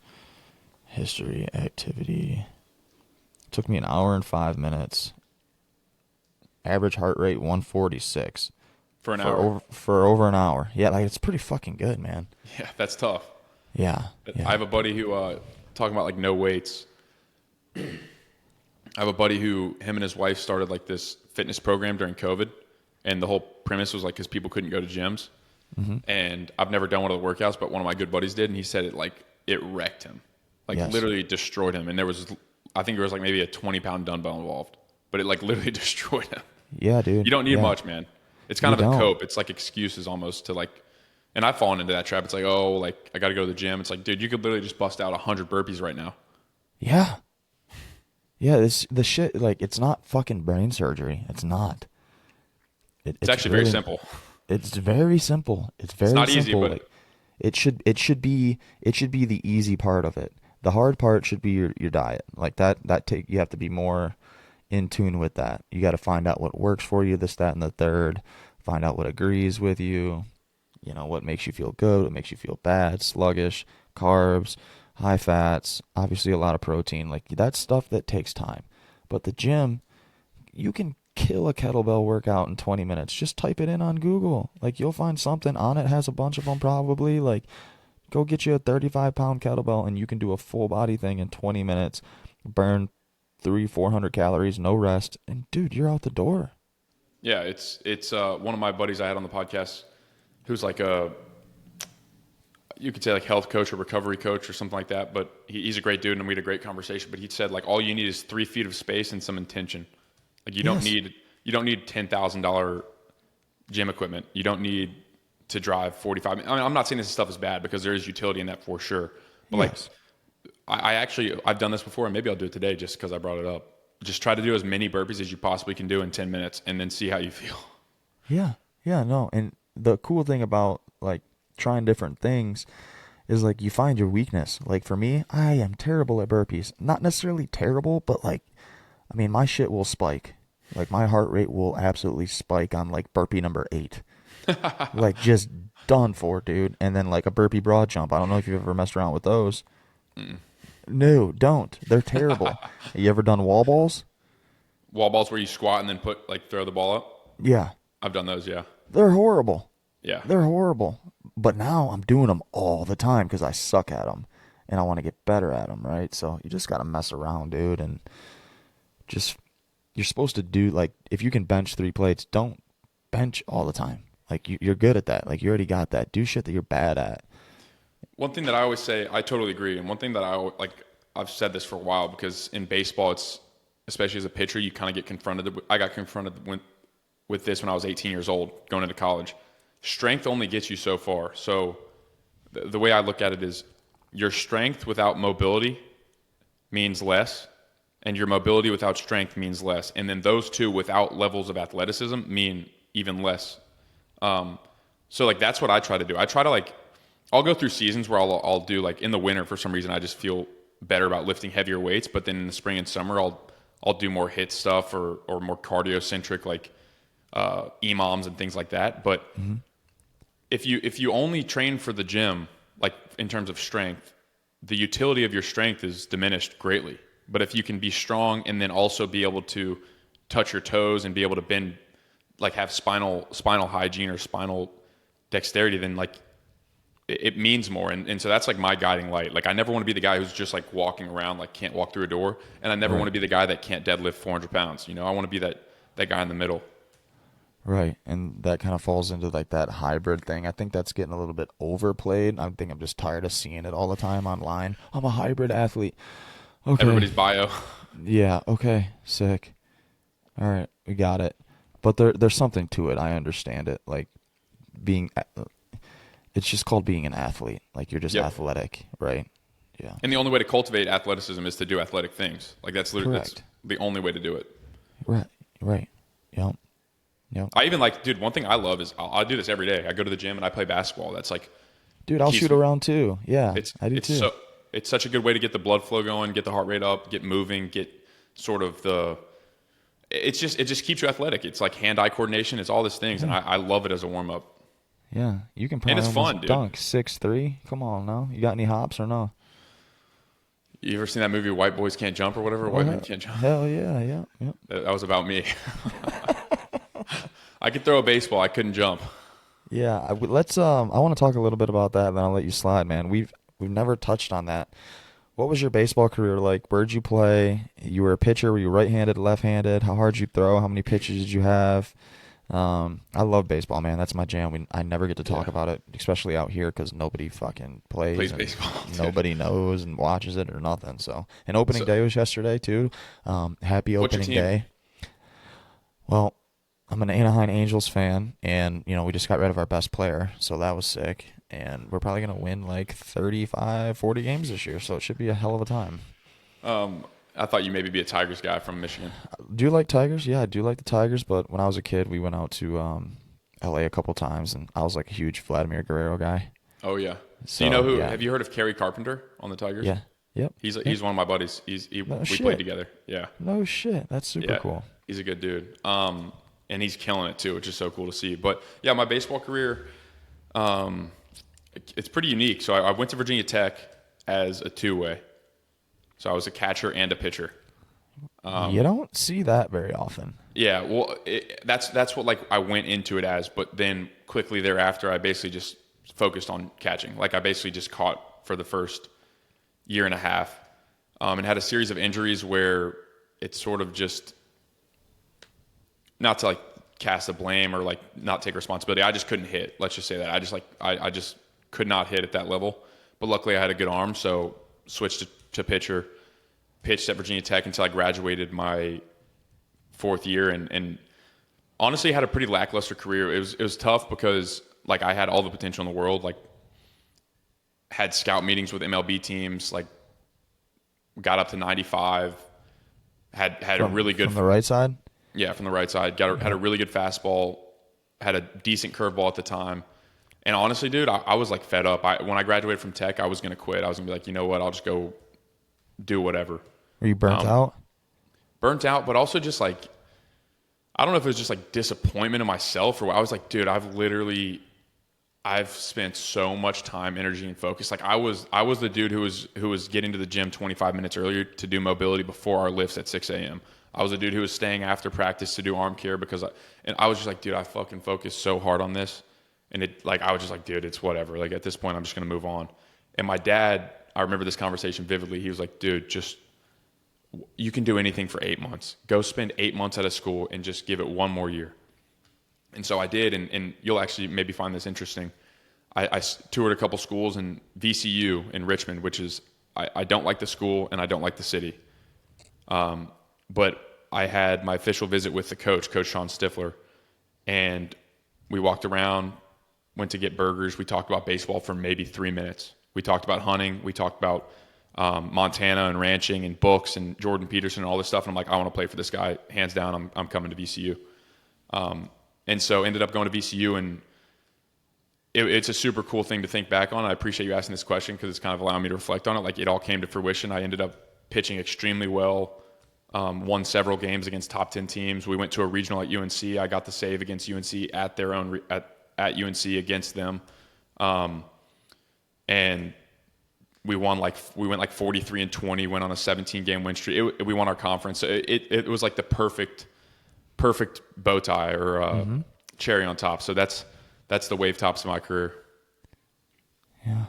A: History, activity, Took me an hour and 5 minutes. Average heart rate 146
B: For an hour.
A: For over an hour. Yeah, like it's pretty fucking good, man.
B: Yeah, that's tough.
A: Yeah.
B: I have a buddy who talking about like no weights. I have a buddy who him and his wife started like this fitness program during COVID, and the whole premise was like because people couldn't go to gyms. And I've never done one of the workouts, but one of my good buddies did, and he said it wrecked him, like literally destroyed him. And I think there was like maybe a 20-pound dumbbell involved, but it like literally destroyed him.
A: Yeah, dude.
B: You don't need much, man. It's kind of a cope. It's like excuses almost to like, and I've fallen into that trap. It's like, oh, like I got to go to the gym. It's like, dude, you could literally just bust out 100 burpees right now.
A: Yeah. Yeah, the shit, like, it's not fucking brain surgery. It's not.
B: It's actually very simple.
A: It's very simple. It's very simple.
B: It's not easy, but
A: like, it should be the easy part of it. The hard part should be your diet. Like you have to be more in tune with that. You got to find out what works for you, this, that, and the third. Find out what agrees with you. You know, what makes you feel good, what makes you feel bad, sluggish, carbs, high fats, obviously a lot of protein. Like, that's stuff that takes time. But the gym, you can kill a kettlebell workout in 20 minutes. Just type it in on Google. Like, you'll find something. On it has a bunch of them probably. Like, go get you a 35-pound kettlebell and you can do a full body thing in 20 minutes. Burn 300-400 calories, no rest, and dude, you're out the door.
B: Yeah, it's one of my buddies I had on the podcast who's like you could say like health coach or recovery coach or something like that, but he's a great dude and we had a great conversation. But he said like all you need is 3 feet of space and some intention. Like you don't need $10,000 gym equipment. You don't need to drive 45 minutes. I mean, I'm not saying this stuff is bad because there is utility in that for sure. But like I've done this before and maybe I'll do it today just because I brought it up. Just try to do as many burpees as you possibly can do in 10 minutes and then see how you feel.
A: Yeah, no. And the cool thing about like trying different things is like you find your weakness. Like for me, I am terrible at burpees. Not necessarily terrible, but like, I mean, my shit will spike. Like my heart rate will absolutely spike on like burpee number 8. Like just done for, dude. And then like a burpee broad jump. I don't know if you've ever messed around with those. No, don't. They're terrible. You ever done wall balls?
B: Wall balls where you squat and then throw the ball up?
A: Yeah.
B: I've done those, yeah.
A: They're horrible.
B: Yeah.
A: They're horrible. But now I'm doing them all the time because I suck at them and I want to get better at them, right? So you just got to mess around, dude. And just, you're supposed to do, like, if you can bench 3 plates, don't bench all the time. Like, you're good at that. Like, you already got that. Do shit that you're bad at.
B: One thing that I always say, I totally agree. And one thing that I've said this for a while because in baseball, it's, especially as a pitcher, you kind of get confronted. I got confronted with this when I was 18 years old, going into college. Strength only gets you so far. So the way I look at it is your strength without mobility means less, and your mobility without strength means less. And then those two without levels of athleticism mean even less. So like that's what I try to do. I try to like, I'll go through seasons where I'll do like in the winter for some reason I just feel better about lifting heavier weights, but then in the spring and summer I'll do more HIIT stuff or more cardio centric like EMOMs and things like that. But if you only train for the gym, like in terms of strength, the utility of your strength is diminished greatly. But if you can be strong and then also be able to touch your toes and be able to bend, like have spinal hygiene or spinal dexterity, then like it means more. And so that's like my guiding light. Like I never want to be the guy who's just like walking around, like can't walk through a door. And I never want to be the guy that can't deadlift 400 pounds. You know, I want to be that guy in the middle.
A: Right. And that kind of falls into like that hybrid thing. I think that's getting a little bit overplayed. I think I'm just tired of seeing it all the time online. I'm a hybrid athlete. Okay.
B: Everybody's bio.
A: Yeah. Okay. Sick. All right. We got it. But there's something to it. I understand it. Like it's just called being an athlete. Like you're just athletic, right? Yeah.
B: And the only way to cultivate athleticism is to do athletic things. Like that's literally that's the only way to do it.
A: Right. Yep.
B: I even like, dude, one thing I love is I do this every day. I go to the gym and I play basketball. That's like,
A: dude, I'll shoot around too. Yeah, I do too.
B: It's such a good way to get the blood flow going, get the heart rate up, get moving, get sort of it just keeps you athletic. It's like hand-eye coordination. It's all these things. And I love it as a warm-up.
A: Yeah, you can probably
B: and it's fun, dude.
A: Dunk 6'3". Come on now. You got any hops or no?
B: You ever seen that movie White Boys Can't Jump or whatever? White Men Can't Jump.
A: Hell yeah, yeah.
B: That was about me. I could throw a baseball. I couldn't jump.
A: Yeah, let's. I want to talk a little bit about that, and then I'll let you slide, man. We've never touched on that. What was your baseball career like? Where'd you play? You were a pitcher. Were you right-handed, left-handed? How hard did you throw? How many pitches did you have? I love baseball, man. That's my jam. I never get to talk about it, especially out here, because nobody fucking plays
B: baseball.
A: Nobody knows and watches it or nothing. So, and opening day was yesterday too. Happy opening day. Well, I'm an Anaheim Angels fan, and we just got rid of our best player, so that was sick. And we're probably gonna win like 35, 40 games this year, so it should be a hell of a time.
B: I thought you maybe be a Tigers guy from Michigan.
A: Do you like Tigers? Yeah, I do like the Tigers, but when I was a kid, we went out to LA a couple times, and I was like a huge Vladimir Guerrero guy.
B: Oh yeah.
A: So
B: you know who?
A: yeah.
B: Have you heard of Kerry Carpenter on the Tigers?
A: Yeah. Yep.
B: He's one of my buddies. We played together. Yeah.
A: No shit. That's super cool.
B: He's a good dude. And he's killing it too, which is so cool to see. But yeah, my baseball career, it's pretty unique. So I went to Virginia Tech as a two-way. So I was a catcher and a pitcher.
A: You don't see that very often.
B: Yeah, well, that's what I went into it as. But then quickly thereafter, I basically just focused on catching. I basically just caught for the first year and a half, and had a series of injuries where it's sort of just not to cast the blame or not take responsibility. I just couldn't hit. Let's just say that I just could not hit at that level. But luckily, I had a good arm, so switched to pitcher. Pitched at Virginia Tech until I graduated my fourth year, and honestly had a pretty lackluster career. It was tough because I had all the potential in the world. Had scout meetings with MLB teams. Got up to 95. Had a really good
A: from the right side.
B: Yeah, from the right side. Had a really good fastball. Had a decent curveball at the time. And honestly, dude, I was fed up. When I graduated from Tech, I was gonna quit. I was gonna be you know what? I'll just go do whatever.
A: Were you burnt out?
B: Burnt out, but also just I don't know if it was just disappointment in myself or I was dude, I've spent so much time, energy, and focus. I was the dude who was getting to the gym 25 minutes earlier to do mobility before our lifts at 6 a.m. I was the dude who was staying after practice to do arm care because I was just dude, I fucking focused so hard on this, and I was just dude, it's whatever. At this point, I'm just gonna move on. And my dad, I remember this conversation vividly. He was dude, just you can do anything for 8 months. Go spend 8 months at a school and just give it one more year. And so I did, and you'll actually maybe find this interesting. I toured a couple schools in VCU in Richmond, which is I don't like the school and I don't like the city. But I had my official visit with the coach, Coach Sean Stifler, and we walked around, went to get burgers. We talked about baseball for maybe 3 minutes. We talked about hunting. We talked about Montana and ranching and books and Jordan Peterson and all this stuff. And I'm I want to play for this guy. Hands down, I'm coming to VCU. And so ended up going to VCU, and it's a super cool thing to think back on. I appreciate you asking this question because it's kind of allowing me to reflect on it. It all came to fruition. I ended up pitching extremely well, won several games against top 10 teams. We went to a regional at UNC. I got the save against UNC at their own at UNC against them. And we won we went 43-20, went on a 17-game win streak. We won our conference. So it was the perfect bow tie or cherry on top. So that's the wave tops of my career.
A: Yeah.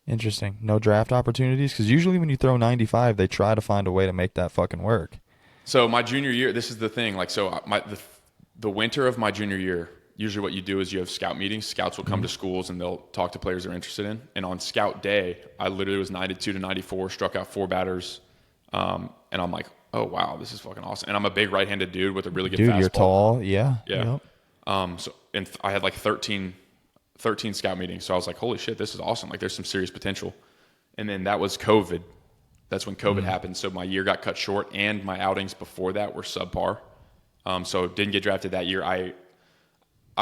A: Interesting. No draft opportunities? Because usually when you throw 95, they try to find a way to make that fucking work.
B: So my junior year, this is the thing. The winter of my junior year, usually what you do is you have scout meetings. Scouts will come to schools and they'll talk to players they're interested in. And on scout day, I literally was 92-94, struck out 4 batters. And I'm oh, wow, this is fucking awesome. And I'm a big right-handed dude with a really good fastball.
A: Dude, you're tall. Yeah.
B: Yeah. Yep. And I had 13 scout meetings. So I was holy shit, this is awesome. There's some serious potential. And then that was COVID. That's when COVID happened. So my year got cut short, and my outings before that were subpar. So didn't get drafted that year. I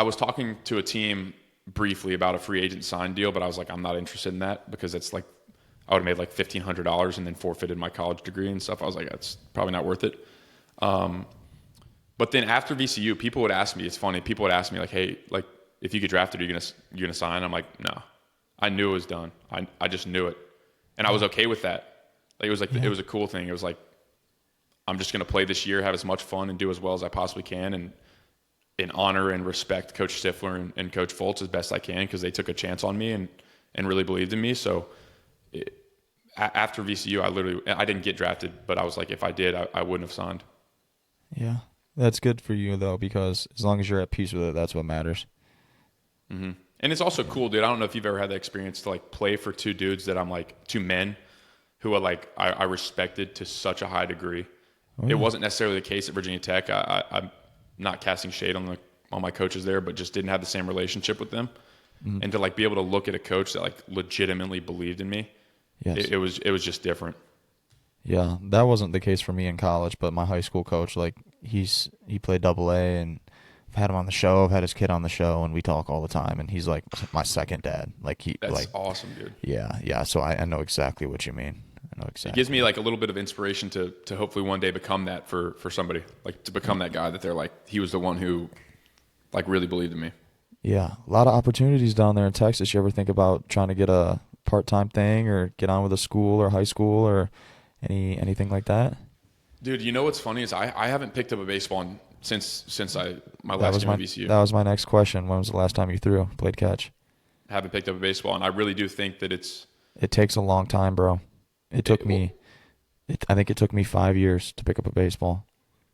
B: was talking to a team briefly about a free agent sign deal, but I was I'm not interested in that because it's I would have made $1,500 and then forfeited my college degree and stuff. I was that's probably not worth it. But then after VCU, people would ask me, it's funny, people would ask me hey, if you get drafted, are you gonna sign? I'm no. I knew it was done. I just knew it. And I was okay with that. Like it was a cool thing. It was like, I'm just going to play this year, have as much fun, and do as well as I possibly can, and honor and respect Coach Stifler and Coach Foltz as best I can, because they took a chance on me and really believed in me. So after VCU, I didn't get drafted, but I was like, if I did, I wouldn't have signed.
A: Yeah, that's good for you though, because as long as you're at peace with it, that's what matters.
B: Mm-hmm. And it's also cool, dude. I don't know if you've ever had the experience to like play for two dudes that I'm like, two men who are like I respected to such a high degree. It wasn't necessarily the case at Virginia Tech. I'm not casting shade on my coaches there, but just didn't have the same relationship with them. Mm-hmm. And to like be able to look at a coach that like legitimately believed in me, yes. it was just different.
A: Yeah, that wasn't the case for me in college, but my high school coach, like he played AA, and I've had him on the show. I've had his kid on the show, and we talk all the time. And he's like my second dad.
B: That's awesome, dude.
A: Yeah. So I know exactly what you mean. I know exactly.
B: It gives me like a little bit of inspiration to hopefully one day become that for somebody, like to become that guy that they're like, he was the one who like really believed in me.
A: Yeah, a lot of opportunities down there in Texas. You ever think about trying to get a part-time thing or get on with a school or high school or anything like that?
B: Dude, you know what's funny is I haven't picked up a baseball since my last game at VCU.
A: That was my next question. When was the last time you played catch?
B: I haven't picked up a baseball, and I really do think that
A: it takes a long time, bro. I think it took me 5 years to pick up a baseball.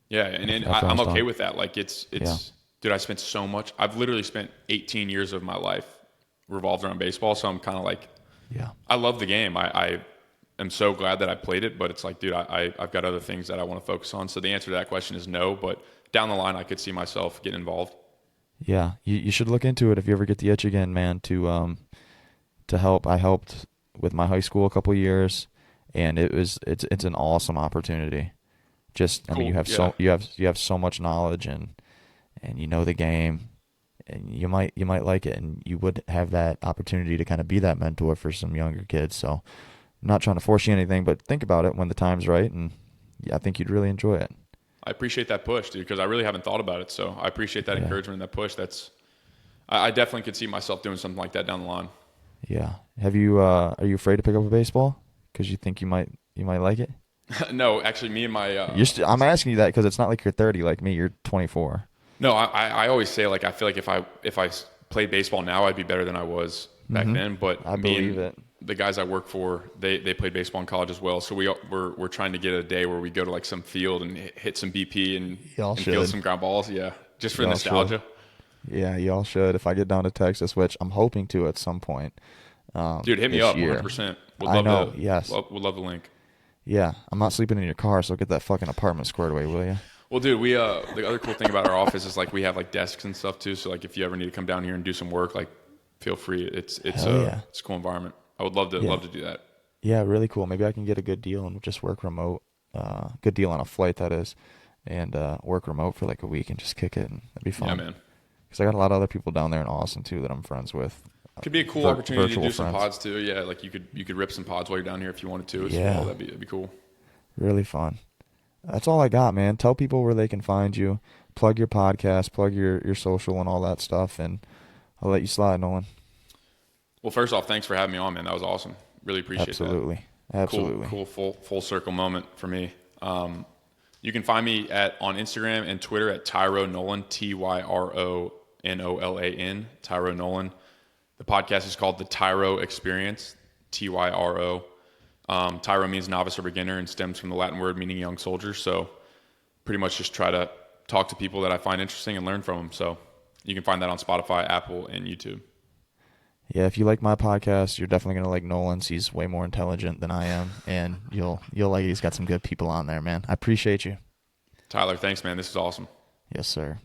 B: Yeah, and I'm okay with that. Like it's dude, I've literally spent 18 years of my life revolved around baseball, so I'm kind of like, I love the game. I am so glad that I played it, but it's like, dude, I've got other things that I want to focus on. So the answer to that question is no, but down the line I could see myself getting involved. Yeah,
A: you should look into it if you ever get the itch again, man, to help. I helped with my high school a couple of years, and it's an awesome opportunity. Just cool. I mean, you have so much knowledge and you know the game, and you might like it, and you would have that opportunity to kind of be that mentor for some younger kids. So I'm not trying to force you anything, but think about it when the time's right, and I think you'd really enjoy it.
B: I appreciate that push, dude, because I really haven't thought about it. So I appreciate that encouragement and that push. I definitely could see myself doing something like that down the line.
A: Yeah. Have you? Are you afraid to pick up a baseball because you think you might like it?
B: No, actually, me and my.
A: I'm asking you that because it's not like you're 30 like me. You're 24.
B: No, I always say, like, I feel like if I played baseball now, I'd be better than I was back then. But
A: I believe it.
B: The guys I work for, they played baseball in college as well. So we're trying to get a day where we go to like some field and hit some BP and field some ground balls. Yeah, just for nostalgia.
A: Should. Yeah, y'all should. If I get down to Texas, which I'm hoping to at some point.
B: Dude, hit me up, 100%. Would love the link.
A: Yeah, I'm not sleeping in your car, so get that fucking apartment squared away, will you?
B: Well, dude, we the other cool thing about our office is like we have like desks and stuff too. So like if you ever need to come down here and do some work, like feel free. It's a cool environment. I would love to do that.
A: Yeah, really cool. Maybe I can get a good deal and just work remote. Good deal on a flight, that is, and work remote for like a week and just kick it, and that'd be fun.
B: Yeah, man.
A: Because I got a lot of other people down there in Austin too that I'm friends with.
B: Could be a cool opportunity to do some pods too. Yeah, like you could rip some pods while you're down here if you wanted to. Well. That'd be cool.
A: Really fun. That's all I got, man. Tell people where they can find you. Plug your podcast, plug your social and all that stuff, and I'll let you slide, Nolan.
B: Well, first off, thanks for having me on, man. That was awesome. Really appreciate that.
A: Absolutely.
B: Cool full circle moment for me. You can find me on Instagram and Twitter at Tyro Nolan, TYRONOLAN, Tyro Nolan. The podcast is called the Tyro Experience, TYRO. Tyro means novice or beginner and stems from the Latin word meaning young soldier. So pretty much just try to talk to people that I find interesting and learn from them. So you can find that on Spotify, Apple, and YouTube.
A: Yeah, if you like my podcast, you're definitely going to like Nolan's. He's way more intelligent than I am, and you'll like it. He's got some good people on there, man. I appreciate you.
B: Tyler, thanks, man. This is awesome.
A: Yes, sir.